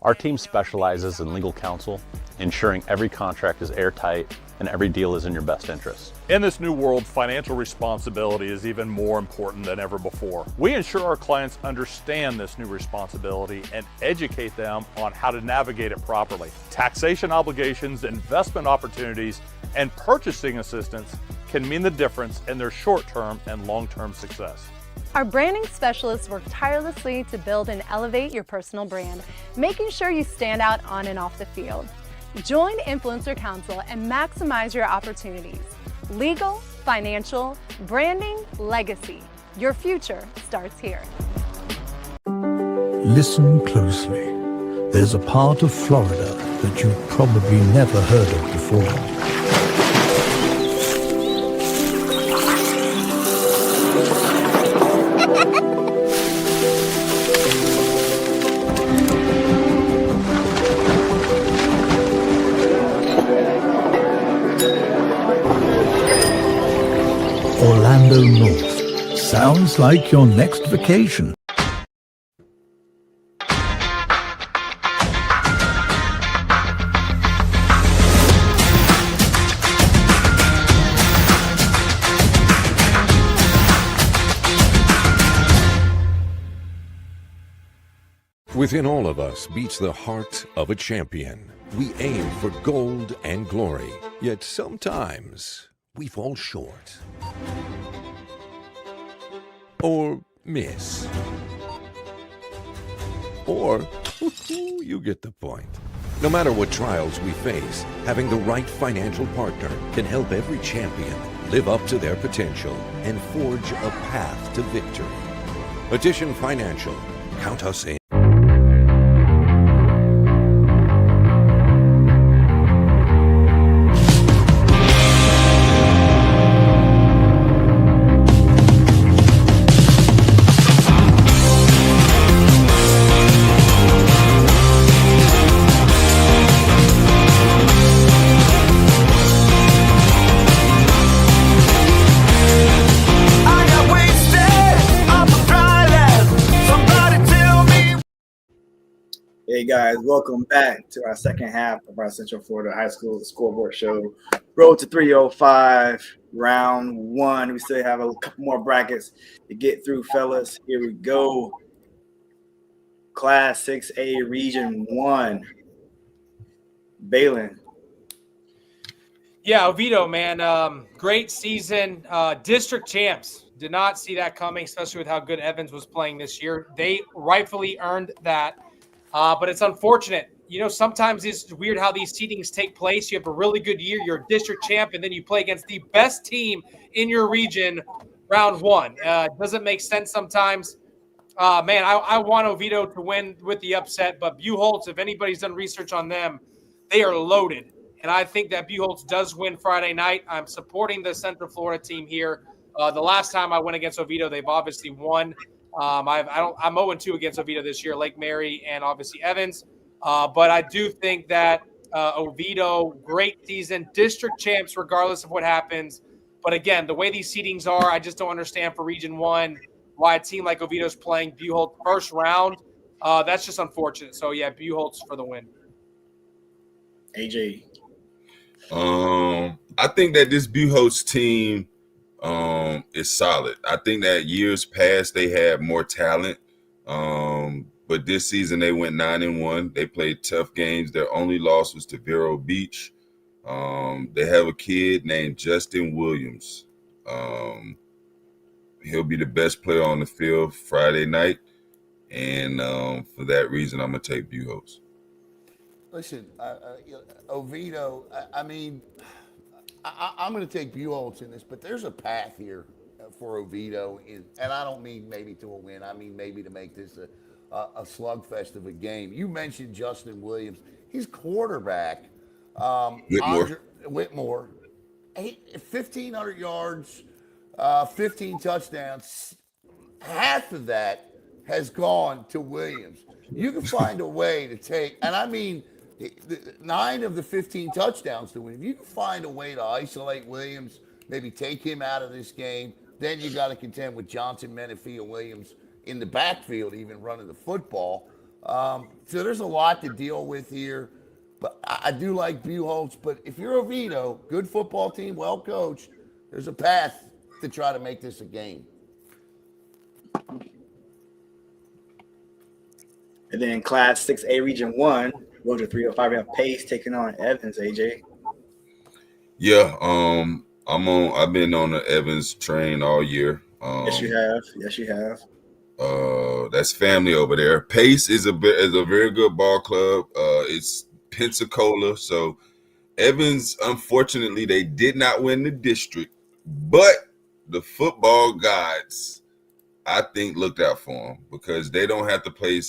Our team specializes in legal counsel, ensuring every contract is airtight and every deal is in your best interest. In this new world, financial responsibility is even more important than ever before. We ensure our clients understand this new responsibility and educate them on how to navigate it properly. Taxation obligations, investment opportunities, and purchasing assistance can mean the difference in their short-term and long-term success. Our branding specialists work tirelessly to build and elevate your personal brand, making sure you stand out on and off the field. Join Influencer Counsel and maximize your opportunities. Legal, financial, branding, legacy. Your future starts here. Listen closely. There's a part of Florida that you've probably never heard of before. Orlando North. Sounds like your next vacation. Within all of us beats the heart of a champion. We aim for gold and glory, yet sometimes we fall short. Or miss. Or, you get the point. No matter what trials we face, having the right financial partner can help every champion live up to their potential and forge a path to victory. Addition Financial. Count us in. Hey guys, welcome back to our second half of our Central Florida High School Scoreboard Show. Road to 305, round one. We still have a couple more brackets to get through, fellas. Here we go. Class 6A, Region 1. Baylin. Yeah, Oviedo, man, great season. District champs. Did not see that coming, especially with how good Evans was playing this year. They rightfully earned that. But it's unfortunate. You know, sometimes it's weird how these seedings take place. You have a really good year, you're a district champ, and then you play against the best team in your region round one. It doesn't make sense sometimes. Man, I want Oviedo to win with the upset, but Buchholz, if anybody's done research on them, they are loaded. And I think that Buchholz does win Friday night. I'm supporting the Central Florida team here. The last time I went against Oviedo, they've obviously won. I'm 0-2 against Oviedo this year, Lake Mary and obviously Evans. But I do think that Oviedo, great season, district champs regardless of what happens. But again, the way these seedings are, I just don't understand for Region 1 why a team like Oviedo is playing Buchholz first round. That's just unfortunate. So, yeah, Buchholz for the win. AJ. I think that this Buchholz team is solid. I think that years past they had more talent, but this season they went 9-1. They played tough games. Their only loss was to Vero Beach. They have a kid named Justin Williams. He'll be the best player on the field Friday night, and for that reason, I'm gonna take Buchholz. Listen, Oviedo. I'm going to take Buchholz in this, but there's a path here for Oviedo, and I don't mean maybe to a win. I mean maybe to make this a slugfest of a game. You mentioned Justin Williams. He's quarterback. Whitmore. 1,500 yards, 15 touchdowns. Half of that has gone to Williams. You can find a way to take, and I mean, 9 of the 15 touchdowns to win. If you can find a way to isolate Williams, maybe take him out of this game, then you got to contend with Johnson, Menifee, and Williams in the backfield, even running the football. So there's a lot to deal with here. But I do like Buchholz. But if you're Oviedo, good football team, well coached, there's a path to try to make this a game. And then Class 6A Region 1, Roger 305, we have Pace taking on Evans, AJ. Yeah, I've been on the Evans train all year. Yes, you have. Yes, you have. That's family over there. Pace is a very good ball club. It's Pensacola. So Evans, unfortunately, they did not win the district, but the football gods, I think, looked out for them because they don't have to play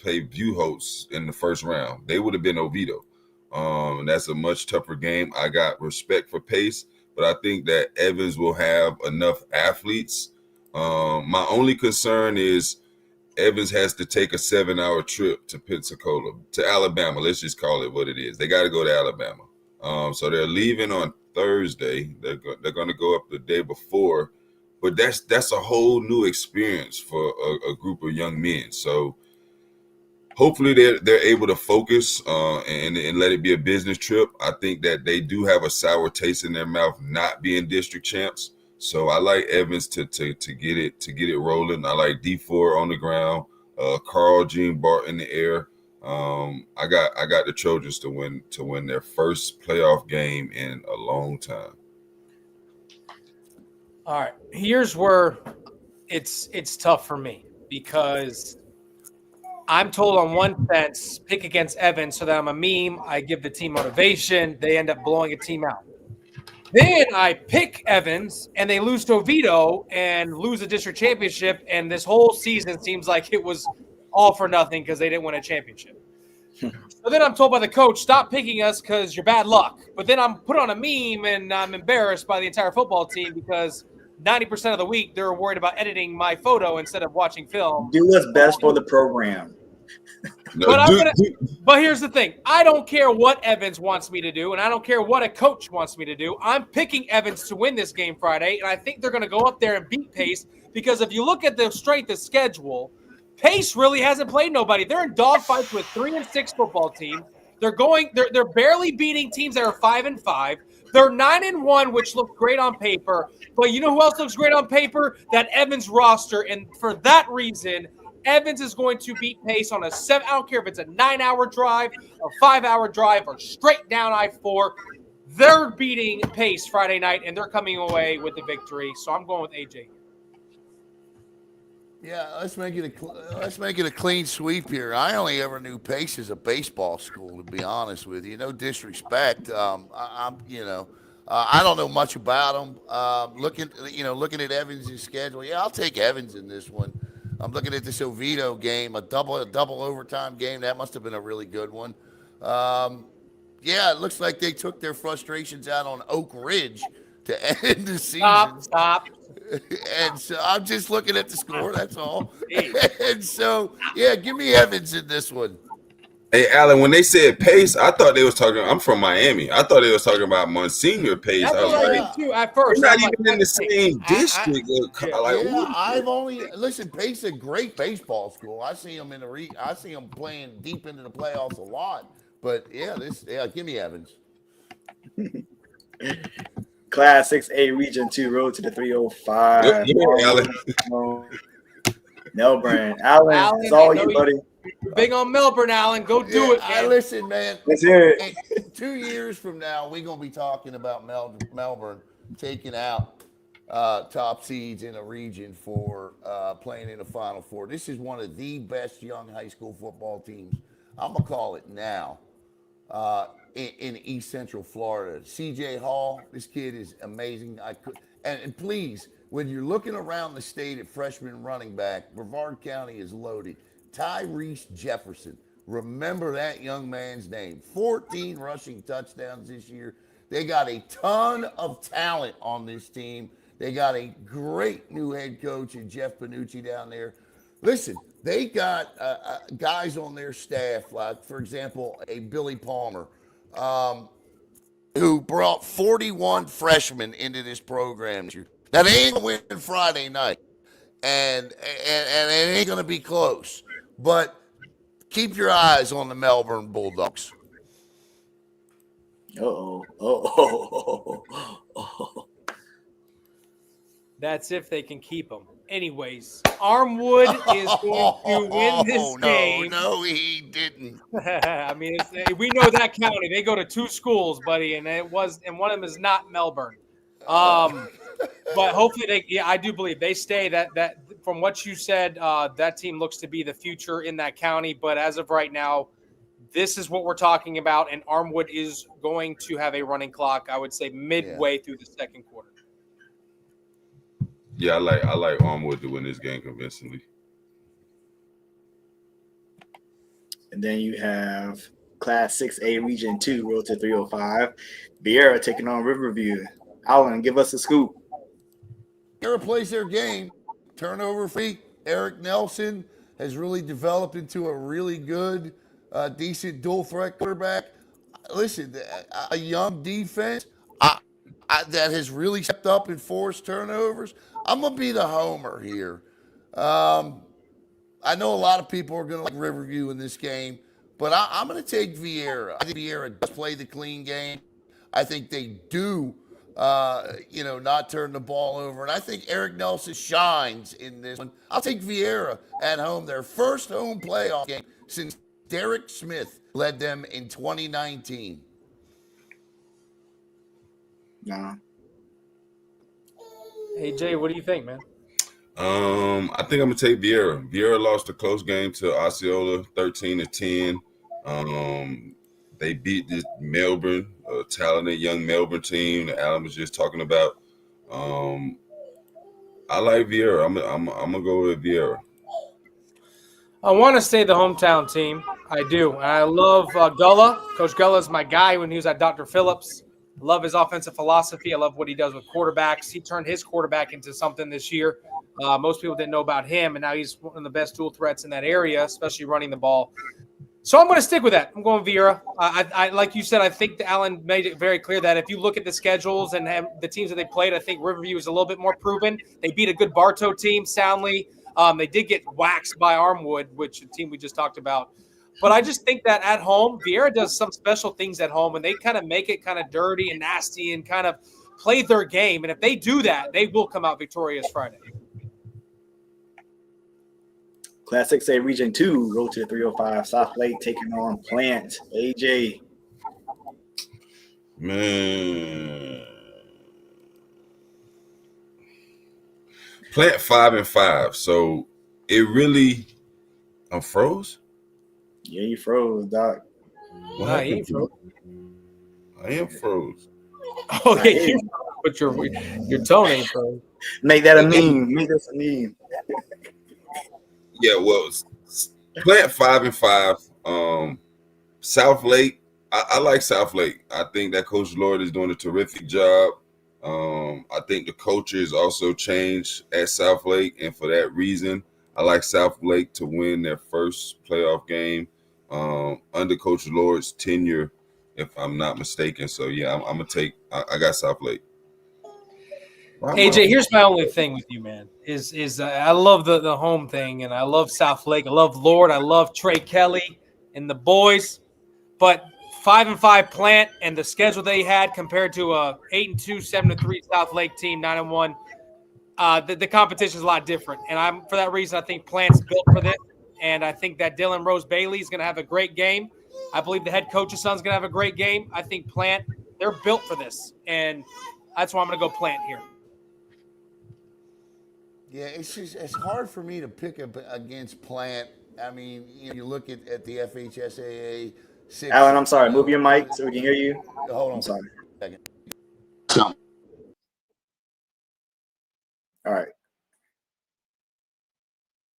Buchholz in the first round. They would have been Oviedo. And that's a much tougher game. I got respect for Pace, but I think that Evans will have enough athletes. My only concern is Evans has to take a 7-hour trip to Pensacola, to Alabama. Let's just call it what it is. They got to go to Alabama. So they're leaving on Thursday. They're going to go up the day before. But that's a whole new experience for a group of young men. So hopefully they're able to focus and let it be a business trip. I think that they do have a sour taste in their mouth not being district champs. So I like Evans to get it rolling. I like D4 on the ground, Carl Jean Bart in the air. I got the Trojans to win their first playoff game in a long time. All right, here's where it's tough for me because I'm told on one fence pick against Evans so that I'm a meme. I give the team motivation. They end up blowing a team out. Then I pick Evans, and they lose to Oviedo and lose the district championship, and this whole season seems like it was all for nothing because they didn't win a championship. So then I'm told by the coach, stop picking us because you're bad luck. But then I'm put on a meme, and I'm embarrassed by the entire football team because 90% of the week they're worried about editing my photo instead of watching film. Do what's best for the program. But here's the thing. I don't care what Evans wants me to do, and I don't care what a coach wants me to do. I'm picking Evans to win this game Friday, and I think they're going to go up there and beat Pace because if you look at the strength of schedule, Pace really hasn't played nobody. They're in dogfights with 3-6 football teams. They're barely beating teams that are 5-5. They're 9-1, which looks great on paper. But you know who else looks great on paper? That Evans roster. And for that reason, Evans is going to beat Pace on a 7. I don't care if it's a 9-hour drive, a 5-hour drive, or straight down I-4. They're beating Pace Friday night, and they're coming away with the victory. So I'm going with AJ. Yeah, let's make it a clean sweep here. I only ever knew Pace as a baseball school, to be honest with you. No disrespect. I don't know much about them. Looking at Evans' schedule, yeah, I'll take Evans in this one. I'm looking at this Oviedo game, a double overtime game. That must have been a really good one. Yeah, it looks like they took their frustrations out on Oak Ridge to end the season. Stop. And so I'm just looking at the score. That's all. And so, yeah, give me Evans in this one. Hey, Alan, when they said Pace, I thought they was talking. I'm from Miami. I thought they was talking about Monsignor Pace. That's what I did too at first. We're not even in the same district. Listen, Pace is a great baseball school. I see them I see them playing deep into the playoffs a lot. But give me Evans. Class 6A Region 2 road to the 305. Melbourne. Alan, it's all you, buddy. You're big on Melbourne, Alan. Go do it, man. Listen, man. Let's hear it. 2 years from now, we're going to be talking about Melbourne taking out top seeds in a region for playing in the Final Four. This is one of the best young high school football teams. I'm going to call it now in East Central Florida. CJ Hall, this kid is amazing. And please, when you're looking around the state at freshman running back, Brevard County is loaded. Tyrese Jefferson. Remember that young man's name. 14 rushing touchdowns this year. They got a ton of talent on this team. They got a great new head coach in Jeff Panucci down there. Listen, they got guys on their staff, like, for example, a Billy Palmer, who brought 41 freshmen into this program this year. Now, they ain't going to win Friday night, and it ain't going to be close. But keep your eyes on the Melbourne Bulldogs. That's if they can keep him. Anyways, Armwood is going to win this game. No, he didn't. I mean, we know that county. They go to 2 schools, buddy, and one of them is not Melbourne. But hopefully I do believe they stay. That from what you said, that team looks to be the future in that county. But as of right now, this is what we're talking about, and Armwood is going to have a running clock, I would say, midway through the second quarter. Yeah, I like Armwood to win this game convincingly. And then you have Class 6A Region 2 road to 305. Vieira taking on Riverview. Alan, give us a scoop. Vieira plays their game. Turnover free. Eric Nelson has really developed into a really good, decent dual threat quarterback. Listen, a young defense that has really stepped up and forced turnovers. I'm going to be the homer here. I know a lot of people are going to like Riverview in this game, but I'm going to take Vieira. I think Vieira does play the clean game. I think they do, not turn the ball over. And I think Eric Nelson shines in this one. I'll take Vieira at home. Their first home playoff game since Derek Smith led them in 2019. Nah. AJ, what do you think, man? I think I'm gonna take Vieira. Vieira lost a close game to Osceola, 13-10. They beat this Melbourne, talented young Melbourne team that Alan was just talking about. I like Vieira. I'm gonna go with Vieira. I want to say the hometown team. I do. I love Gullah. Coach Gullah is my guy when he was at Dr. Phillips. I love his offensive philosophy. I love what he does with quarterbacks. He turned his quarterback into something this year. Most people didn't know about him, and now he's one of the best dual threats in that area, especially running the ball. So I'm going to stick with that. I'm going Vieira. I like you said, I think that Alan made it very clear that if you look at the schedules and the teams that they played, I think Riverview is a little bit more proven. They beat a good Bartow team soundly. They did get waxed by Armwood, which a team we just talked about. But I just think that at home, Vieira does some special things at home, and they kind of make it kind of dirty and nasty and kind of play their game. And if they do that, they will come out victorious Friday. Class 6A Region 2, road to 305. South Lake taking on Plant. AJ. Man. Plant 5-5. So it really – I'm froze? Yeah, you froze, Doc. Nah, he ain't froze. I am froze. Oh, yeah, you but your tone ain't froze. Make that a meme. Make this a meme. Yeah, well, Plant 5-5. South Lake, I like South Lake. I think that Coach Lord is doing a terrific job. I think the culture has also changed at South Lake, and for that reason, I like South Lake to win their first playoff game under Coach Lord's tenure, if I'm not mistaken. So, yeah, I'm going to take – I got South Lake. AJ, here's my only thing with you, man, is I love the home thing, and I love South Lake. I love Lord. I love Trey Kelly and the boys. But 5-5 Plant and the schedule they had compared to a 8-2, 7-3 South Lake team, 9-1. The competition is a lot different, and for that reason I think Plant's built for this, and I think that Dylan Rose Bailey is going to have a great game. I believe the head coach's son's going to have a great game. I think Plant, they're built for this, and that's why I'm going to go Plant here. Yeah, it's hard for me to pick against Plant. I mean, you look at the FHSAA. Alan, I'm sorry. Move your mic so we can hear you. Hold on. I'm sorry. A second. All right.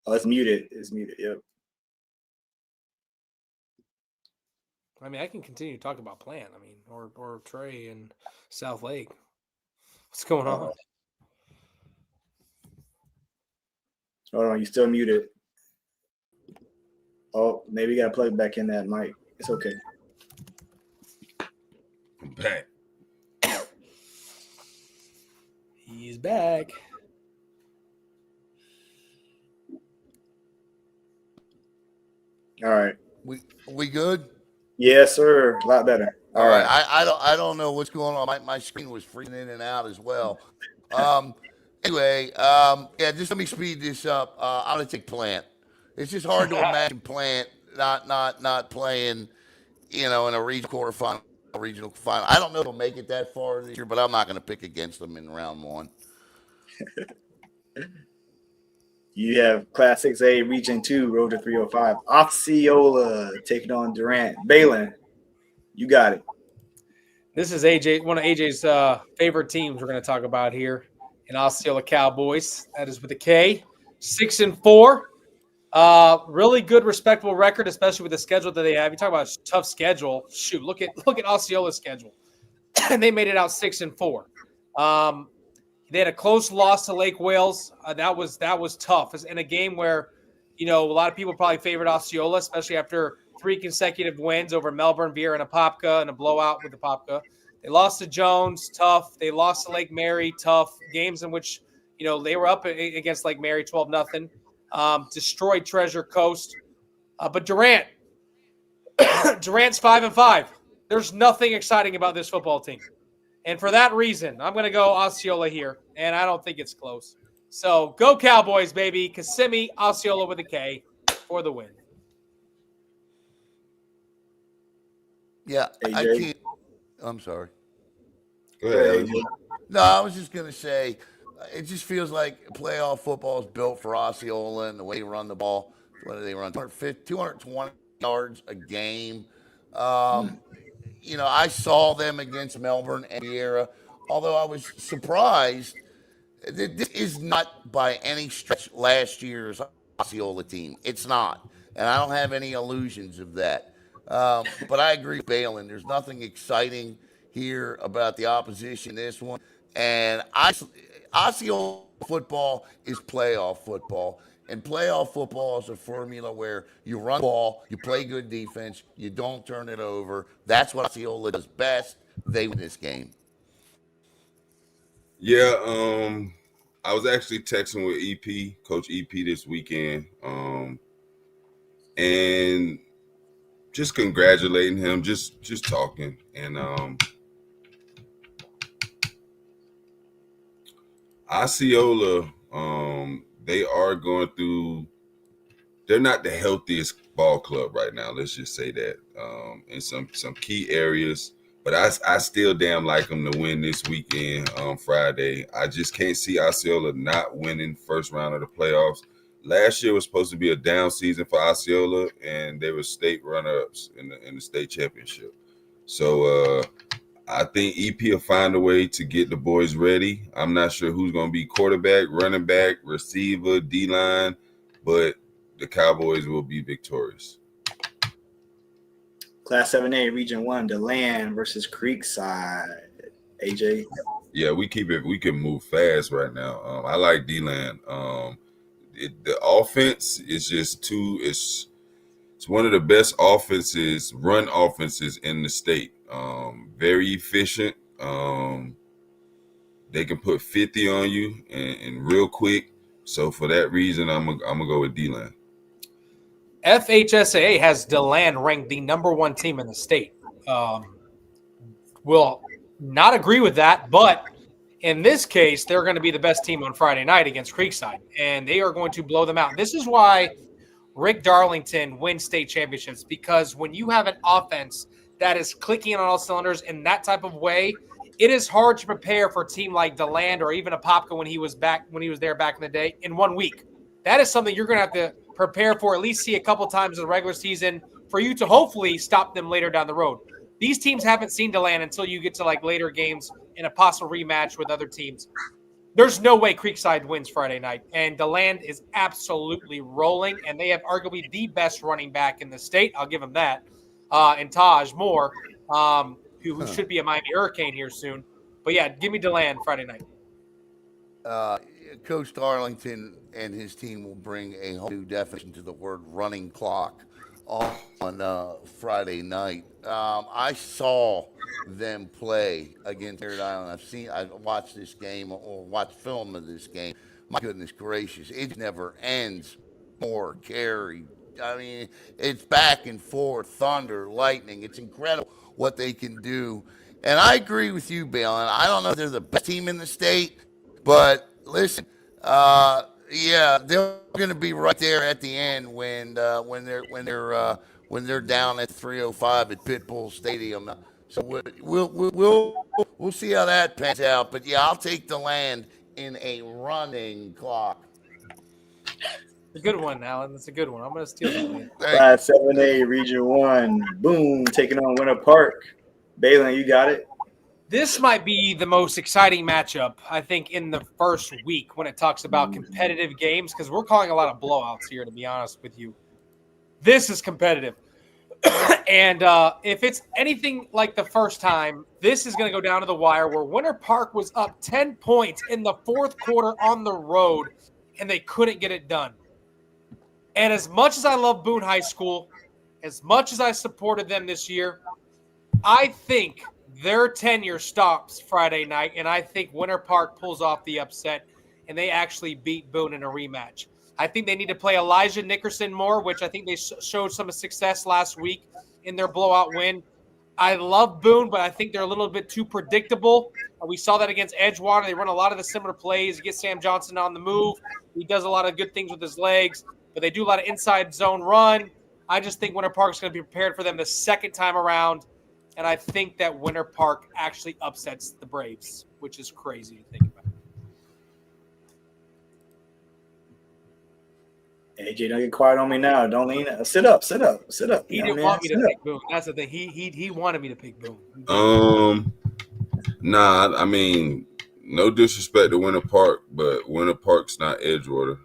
Oh, it's muted. It's muted. Yep. I mean, I can continue to talk about Plant. I mean, or Trey and South Lake. What's going on? Hold on, you still muted. Oh, maybe you gotta plug back in that mic. It's okay. I'm back. He's back. All right. We good? Yes, sir. A lot better. All right. I don't know what's going on. My screen was freezing in and out as well. Anyway, yeah, just let me speed this up. I'm gonna take Plant. It's just hard to imagine Plant not playing, in a regional quarterfinal, regional final. I don't know if they'll make it that far this year, but I'm not gonna pick against them in round one. You have Class 6A Region 2, Road to 305. Osceola taking on Durant. Baylin, you got it. This is one of AJ's favorite teams we're going to talk about here in Osceola Cowboys. That is with a K. 6-4. Really good, respectable record, especially with the schedule that they have. You talk about a tough schedule. Shoot, look at Osceola's schedule. And they made it out 6-4. They had a close loss to Lake Wales. That was tough. In a game where, a lot of people probably favored Osceola, especially after 3 consecutive wins over Melbourne, Vieira, and Apopka, and a blowout with Apopka. They lost to Jones, tough. They lost to Lake Mary, tough. Games in which, they were up against Lake Mary 12-0. Destroyed Treasure Coast. But Durant's 5-5. There's nothing exciting about this football team. And for that reason, I'm going to go Osceola here, and I don't think it's close. So go Cowboys, baby. Kissimmee, Osceola with a K for the win. Yeah, AJ? I can't. I'm sorry. Go ahead. No, I was just going to say, it just feels like playoff football is built for Osceola and the way they run the ball. What do they run? 220 yards a game. I saw them against Melbourne and Vieira, although I was surprised. This is not by any stretch last year's Osceola team. It's not. And I don't have any illusions of that. But I agree with Baylin. There's nothing exciting here about the opposition in this one. And Osceola football is playoff football. And playoff football is a formula where you run the ball, you play good defense, you don't turn it over. That's what Osceola does best. They win this game. Yeah, I was actually texting with EP, Coach EP, this weekend, and just congratulating him, just talking, and Osceola, they are going through. They're not the healthiest ball club right now. Let's just say that in some key areas. But I still damn like them to win this weekend on Friday. I just can't see Osceola not winning first round of the playoffs. Last year was supposed to be a down season for Osceola, and they were state runner-ups in the state championship. So I think EP will find a way to get the boys ready. I'm not sure who's going to be quarterback, running back, receiver, D-line, but the Cowboys will be victorious. Class 7A, Region 1, DeLand versus Creekside. AJ? Yeah, we can move fast right now. I like D-Land. The offense is just it's one of the best offenses, run offenses in the state. Very efficient. They can put 50 on you and real quick. So for that reason, I'm gonna go with D-Land. FHSAA has DeLand ranked the #1 team in the state. will not agree with that, but in this case, they're going to be the best team on Friday night against Creekside, and they are going to blow them out. This is why Rick Darlington wins state championships, because when you have an offense that is clicking on all cylinders in that type of way, it is hard to prepare for a team like DeLand or even Apopka when he was there back in the day in 1 week. That is something you're going to have to prepare for, at least see a couple times in the regular season for you to hopefully stop them later down the road. These teams haven't seen DeLand until you get to like later games in a possible rematch with other teams. There's no way Creekside wins Friday night, and DeLand is absolutely rolling, and they have arguably the best running back in the state. I'll give them that. And Taj Moore, who should be a Miami Hurricane here soon. But yeah, give me DeLand Friday night. Coach Darlington and his team will bring a whole new definition to the word running clock on Friday night. I saw them play against Rhode Island. I watched this game or watched film of this game. My goodness gracious, it never ends. More carry. I mean, it's back and forth, thunder, lightning. It's incredible what they can do. And I agree with you, Baylin. I don't know if they're the best team in the state, but listen, yeah, they're going to be right there at the end when they're down at 305 at Pitbull Stadium. So we'll see how that pans out. But yeah, I'll take DeLand in a running clock. It's a good one, Alan. That's a good one. I'm going to steal that one. Class 7A Region 1. Boom, taking on Winter Park. Baylin, you got it? This might be the most exciting matchup, I think, in the first week when it talks about competitive games, because we're calling a lot of blowouts here, to be honest with you. This is competitive. And if it's anything like the first time, this is going to go down to the wire, where Winter Park was up 10 points in the fourth quarter on the road, and they couldn't get it done. And as much as I love Boone High School, as much as I supported them this year, I think their tenure stops Friday night, and I think Winter Park pulls off the upset, and they actually beat Boone in a rematch. I think they need to play Elijah Nickerson more, which I think they showed some success last week in their blowout win. I love Boone, but I think they're a little bit too predictable. We saw that against Edgewater. They run a lot of the similar plays. You get Sam Johnson on the move. He does a lot of good things with his legs, but they do a lot of inside zone run. I just think Winter Park's going to be prepared for them the second time around, and I think that Winter Park actually upsets the Braves, which is crazy to think about. AJ, don't get quiet on me now. Don't lean. Sit up. He didn't want me to pick Boone. That's the thing. He wanted me to pick Boone. Nah, I mean, no disrespect to Winter Park, but Winter Park's not Edgewater.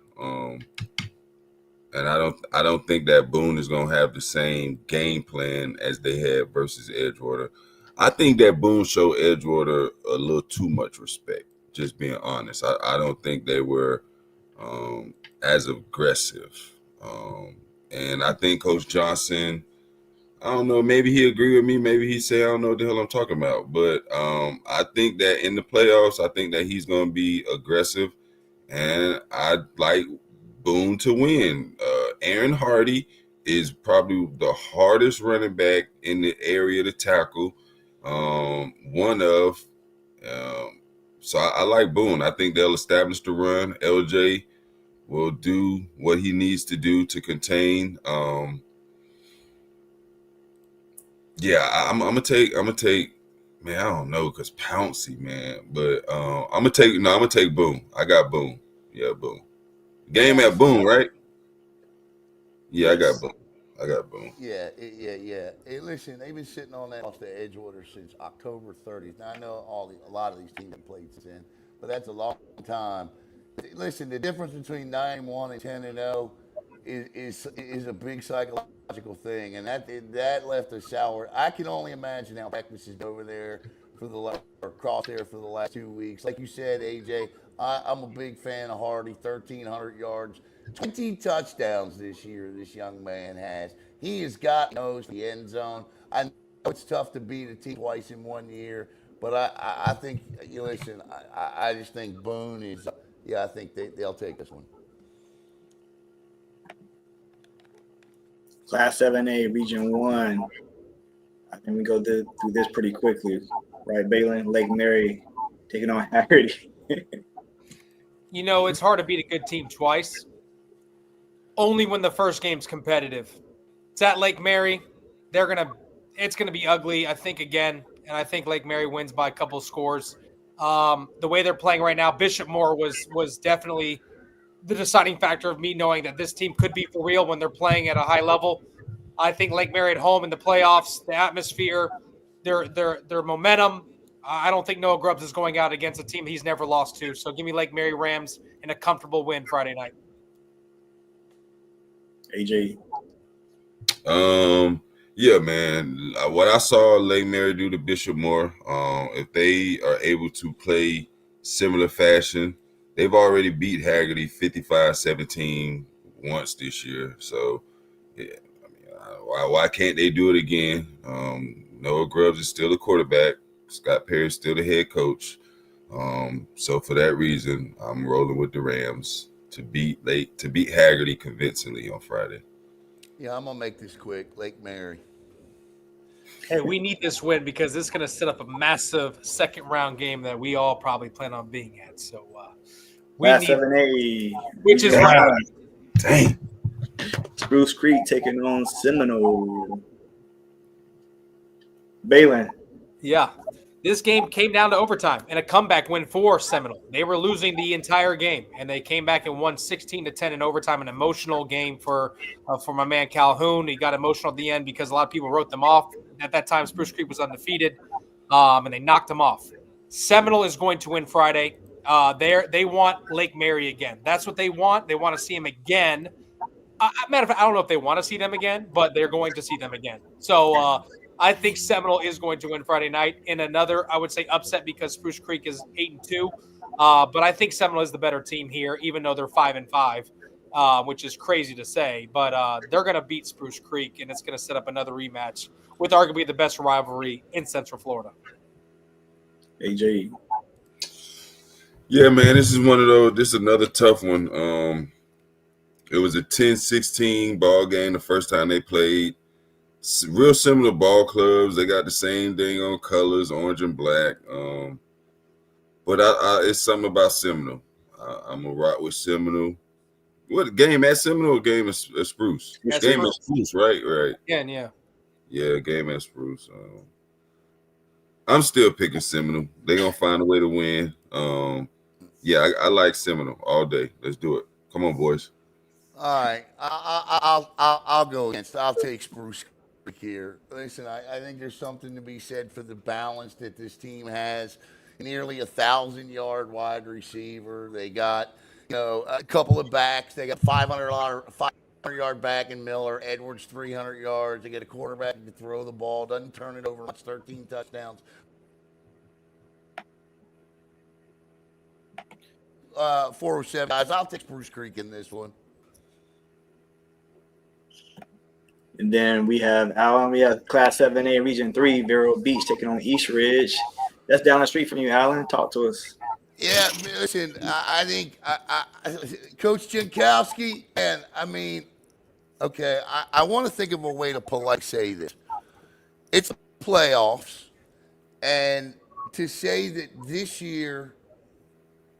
And I don't think that Boone is gonna have the same game plan as they had versus Edgewater. I think that Boone showed Edgewater a little too much respect, just being honest. I don't think they were as aggressive. And I think Coach Johnson, I don't know, maybe he agree with me, maybe he say I don't know what the hell I'm talking about. But I think that in the playoffs, I think that he's gonna be aggressive, and I'd like Boone to win. Aaron Hardy is probably the hardest running back in the area to tackle. So I like Boone. I think they'll establish the run. LJ will do what he needs to do to contain. I'm gonna take. Man, I don't know, because Pouncey, man, but I'm gonna take Boone. I got Boone. Yeah, Boone. Game at Boone, right? Yeah, I got Boone. Yeah. Hey, listen, they've been sitting on that off the Edgewater since October 30th. Now, I know a lot of these teams have played since then, but that's a long time. Listen, the difference between 9-1 and 10-0 is a big psychological thing, and that left us sour. I can only imagine how practice is over there across there for the last 2 weeks. Like you said, AJ, I'm a big fan of Hardy. 1,300 yards, 20 touchdowns this year. This young man has. He has got nose the end zone. I know it's tough to beat a team twice in 1 year, but I think listen. I just think Boone is. Yeah, I think they'll take this one. Class 7A Region 1. I and we go through this pretty quickly, right? Baylin, Lake Mary taking on Haggerty. You know, it's hard to beat a good team twice. Only when the first game's competitive. It's at Lake Mary. It's gonna be ugly, I think, again, and I think Lake Mary wins by a couple scores. The way they're playing right now, Bishop Moore was definitely the deciding factor of me knowing that this team could be for real when they're playing at a high level. I think Lake Mary at home in the playoffs, the atmosphere, their momentum. I don't think Noah Grubbs is going out against a team he's never lost to. So give me Lake Mary Rams in a comfortable win Friday night. AJ. Yeah, man. What I saw Lake Mary do to Bishop Moore, if they are able to play similar fashion, they've already beat Haggerty 55-17 once this year. So, yeah, I mean, why can't they do it again? Noah Grubbs is still the quarterback. Scott Perry's still the head coach. So for that reason, I'm rolling with the Rams to beat Haggerty convincingly on Friday. Yeah, I'm going to make this quick. Lake Mary. Hey, we need this win because this is going to set up a massive second-round game that we all probably plan on being at. So we Last need 7A. which is right. Dang. Spruce Creek taking on Seminole. Baylin. Yeah. This game came down to overtime and a comeback win for Seminole. They were losing the entire game, and they came back and won 16-10 in overtime. An emotional game for my man Calhoun. He got emotional at the end because a lot of people wrote them off. At that time, Spruce Creek was undefeated, and they knocked them off. Seminole is going to win Friday. They want Lake Mary again. That's what they want. They want to see him again. Matter of fact, I don't know if they want to see them again, but they're going to see them again. So I think Seminole is going to win Friday night in another, I would say, upset because Spruce Creek is 8-2. But I think Seminole is the better team here, even though they're 5-5, which is crazy to say. But they're going to beat Spruce Creek, and it's going to set up another rematch with arguably the best rivalry in Central Florida. AJ. Yeah, man, this is one of those. This is another tough one. It was a 10-16 ball game the first time they played. Real similar ball clubs. They got the same dang on colors, orange and black. But it's something about Seminole. I'm gonna rock with Seminole. What game at Seminole? Game at Spruce. Yeah, Game at Spruce, right? Right. Yeah. Yeah, game at Spruce. I'm still picking Seminole. They're gonna find a way to win. Yeah, I like Seminole all day. Let's do it. Come on, boys. All right, I'll go against. I'll take Spruce Creek here. Listen, I think there's something to be said for the balance that this team has. Nearly 1,000-yard wide receiver. They got a couple of backs. They got 500-yard back in Miller. Edwards 300 yards. They get a quarterback to throw the ball. Doesn't turn it over. Much. 13 touchdowns. 407 guys. I'll take Spruce Creek in this one. And then we have Alan. We have Class 7A Region 3, Vero Beach taking on East Ridge. That's down the street from you, Alan. Talk to us. Yeah, listen, I think Coach Jankowski, and I mean, okay, I want to think of a way to politely say this. It's playoffs, and to say that this year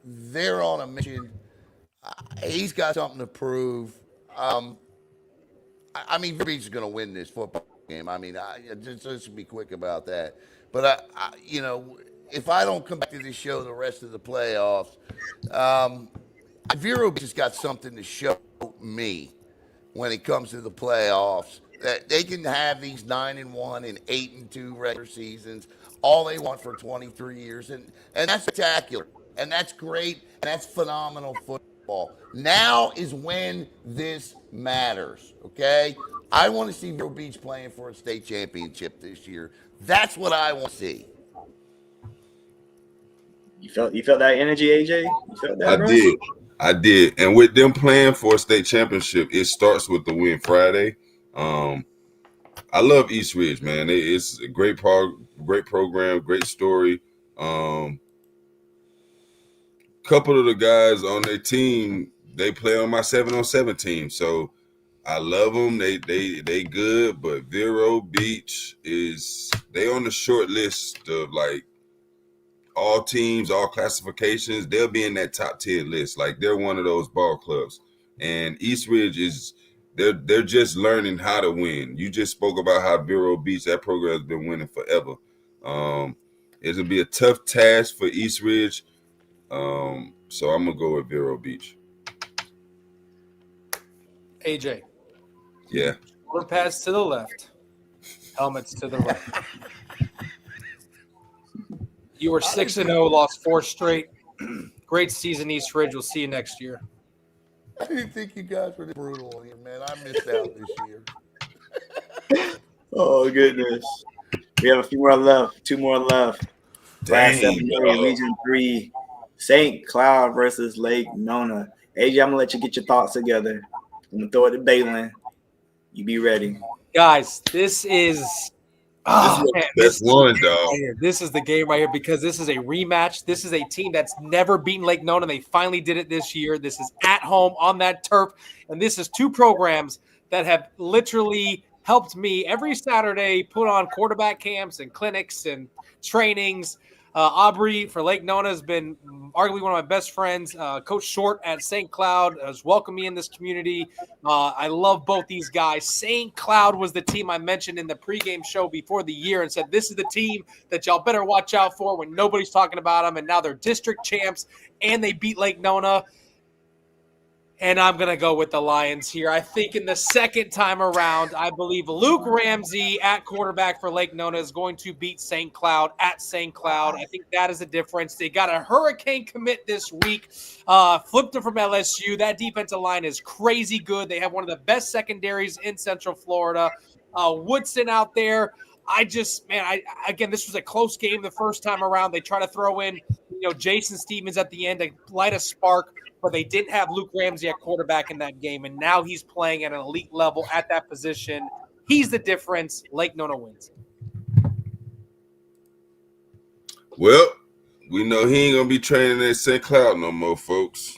they're on a mission, he's got something to prove. I mean, Beach is going to win this football game. I mean, just to be quick about that. But, if I don't come back to this show the rest of the playoffs, Vero Beach has got something to show me when it comes to the playoffs. That they can have these 9-1 and 8-2 regular seasons, all they want for 23 years. And that's spectacular. And that's great. And that's phenomenal football. Now is when this matters, okay? I want to see Vero Beach playing for a state championship this year. That's what I want to see. You felt that energy, AJ? You felt that? I did. And with them playing for a state championship, it starts with the win Friday. I love East Ridge, man. It's a great program, great story. Couple of the guys on their team, they play on my 7-on-7 team. So I love them. They good, but Vero Beach they on the short list of like all teams, all classifications. They'll be in that top tier list. Like they're one of those ball clubs. And East Ridge they're just learning how to win. You just spoke about how Vero Beach, that program has been winning forever. It'll be a tough task for East Ridge. So I'm gonna go with Vero Beach. AJ. Yeah. Shoulder pads to the left, helmets to the right. You were 6-0, lost 4 straight. Great season, East Ridge. We'll see you next year. I didn't think you guys were brutal here, man. I missed out this year. Oh, goodness. We have a few more left. 2 more left. Last Dang, 7-day, Region 3, St. Cloud versus Lake Nona. AJ, I'm going to let you get your thoughts together. I'm going to throw it to Baylin. You be ready. Guys, this is This one, dog. This is the game right here because this is a rematch. This is a team that's never beaten Lake Nona. They finally did it this year. This is at home on that turf. And this is 2 programs that have literally helped me every Saturday put on quarterback camps and clinics and trainings. Aubrey for Lake Nona has been arguably one of my best friends. Coach Short at St. Cloud has welcomed me in this community. I love both these guys. St. Cloud was the team I mentioned in the pregame show before the year and said, this is the team that y'all better watch out for when nobody's talking about them. And now they're district champs and they beat Lake Nona. And I'm going to go with the Lions here. I think in the second time around, I believe Luke Ramsey at quarterback for Lake Nona is going to beat St. Cloud at St. Cloud. I think that is a difference. They got a hurricane commit this week, flipped them from LSU. That defensive line is crazy good. They have one of the best secondaries in Central Florida. Woodson out there. Again, this was a close game the first time around. They try to throw in, Jason Stevens at the end to light a spark, but they didn't have Luke Ramsey at quarterback in that game, and now he's playing at an elite level at that position. He's the difference. Lake Nona wins. Well, we know he ain't gonna be training at St. Cloud no more, folks.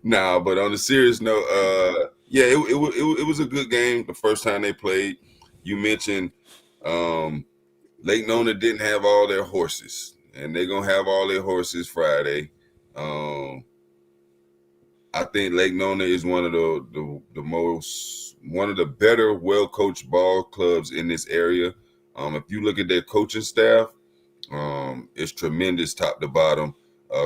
Nah, but on a serious note, it was a good game the first time they played. You mentioned Lake Nona didn't have all their horses, and they're gonna have all their horses Friday. I think Lake Nona is one of the better, well-coached ball clubs in this area. If you look at their coaching staff, it's tremendous top to bottom.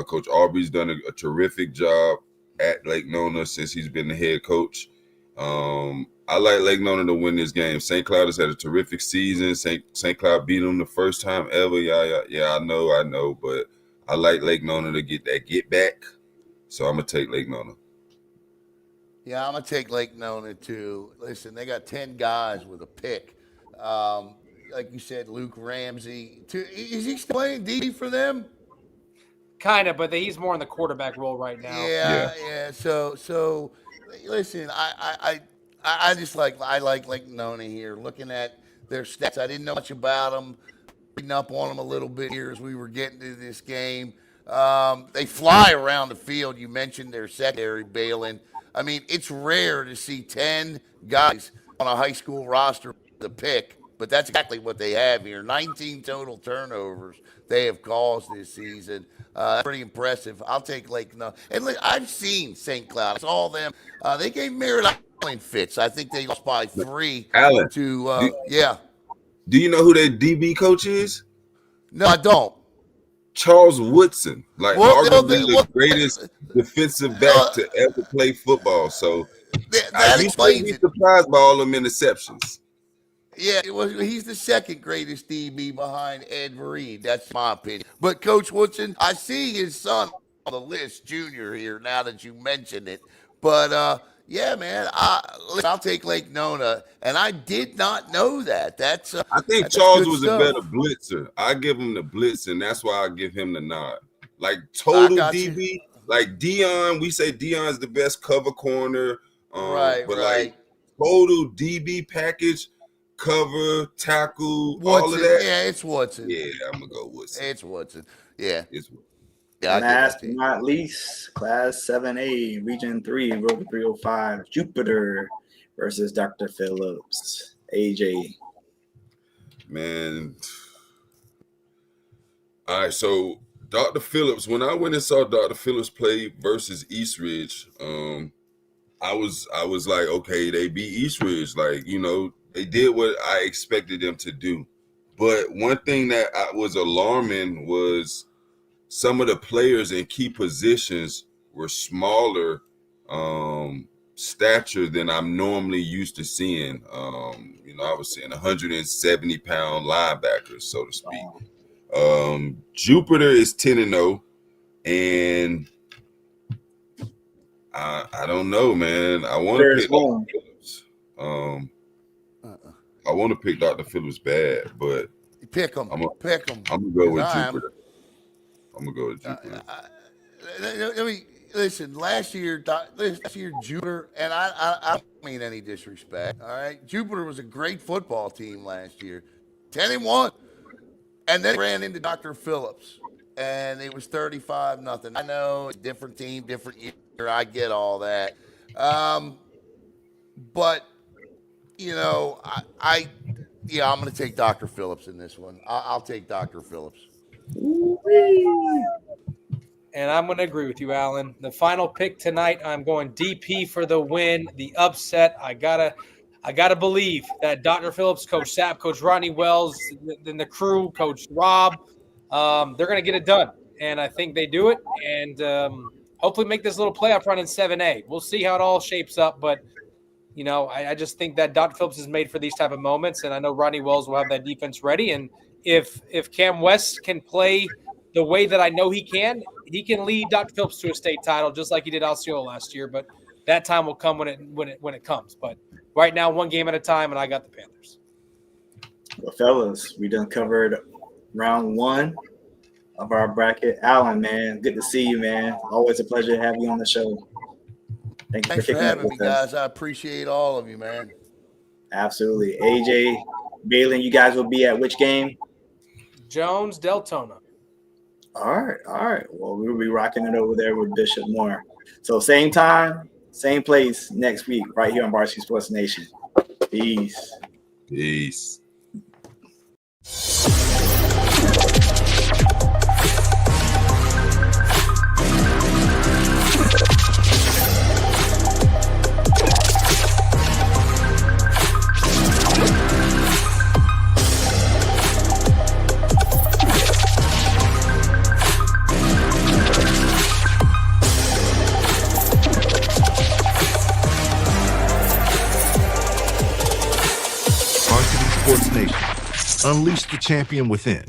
Coach Aubrey's done a terrific job at Lake Nona since he's been the head coach. I like Lake Nona to win this game. St. Cloud has had a terrific season. St. Cloud beat them the first time ever. Yeah, I know, but I like Lake Nona to get that get back. So I'm going to take Lake Nona. Yeah, I'm going to take Lake Nona too. Listen, they got 10 guys with a pick. Like you said, Luke Ramsey. Is he still playing D for them? Kind of, but he's more in the quarterback role right now. Yeah. So listen, I like Lake Nona here. Looking at their stats, I didn't know much about them. Reading up on them a little bit here as we were getting to this game. They fly around the field. You mentioned their secondary, Baylin. I mean, it's rare to see 10 guys on a high school roster with a pick, but that's exactly what they have here. 19 total turnovers they have caused this season. Pretty impressive. I'll take Lake Nona. And I've seen St. Cloud. I saw them. They gave Merritt Island fits. I think they lost by 3. Alan, do you know who their DB coach is? No, I don't. Charles Woodson, arguably the greatest defensive back to ever play football. So that explains it. Surprised by all them interceptions. Yeah, he's the second greatest DB behind Ed Reed. That's my opinion. But Coach Woodson, I see his son on the list, Junior, here, now that you mention it. But, yeah, man, I'll take Lake Nona. And I did not know that. I think Charles was a better blitzer. I give him the blitz, and that's why I give him the nod. Like total DB, like Dion, we say Dion's the best cover corner. Right. Like total DB package, cover, tackle, Woodson, all of that. Yeah, it's Woodson. Yeah, I'm gonna go Woodson. It's Woodson. Yeah. Yeah, last but not least, Class 7A, Region 3, Road 305, Jupiter versus Dr. Phillips. AJ. Man. All right, so Dr. Phillips, when I went and saw Dr. Phillips play versus Eastridge, I was like, okay, they beat Eastridge. Like, you know, they did what I expected them to do. But one thing that was alarming was some of the players in key positions were smaller stature than I'm normally used to seeing. You know, I was seeing 170-pound linebackers, so to speak. Jupiter is 10-0, and I don't know, man. I want to pick Dr. Phillips. I want to pick Dr. Phillips bad, but pick him. Pick him. I'm gonna go with Jupiter. I'm gonna go with Jupiter. Let me listen. Last year, Jupiter, and I don't mean any disrespect. All right, Jupiter was a great football team last year, 10-1. And then ran into Dr. Phillips, and it was 35-0. I know, different team, different year. I get all that. But, you know, I'm going to take Dr. Phillips in this one. I'll take Dr. Phillips. And I'm going to agree with you, Alan. The final pick tonight, I'm going DP for the win, the upset. I gotta believe that Dr. Phillips, Coach Sapp, Coach Rodney Wells, then the crew, Coach Rob, they're going to get it done. And I think they do it. And hopefully make this little playoff run in 7A. We'll see how it all shapes up. But, you know, I just think that Dr. Phillips is made for these type of moments. And I know Rodney Wells will have that defense ready. And if Cam West can play the way that I know he can lead Dr. Phillips to a state title just like he did Osceola last year. But that time will come when it comes. But right now, one game at a time, and I got the Panthers. Well, fellas, we done covered round 1 of our bracket. Alan, man, good to see you, man. Always a pleasure to have you on the show. Thanks for having me, guys. I appreciate all of you, man. Absolutely. AJ, Baylin, you guys will be at which game? Jones, Deltona. All right. Well, we'll be rocking it over there with Bishop Moore. So same time, same place next week, right here on Varsity Sports Nation. Peace. Peace. Sports Nation. Unleash the champion within.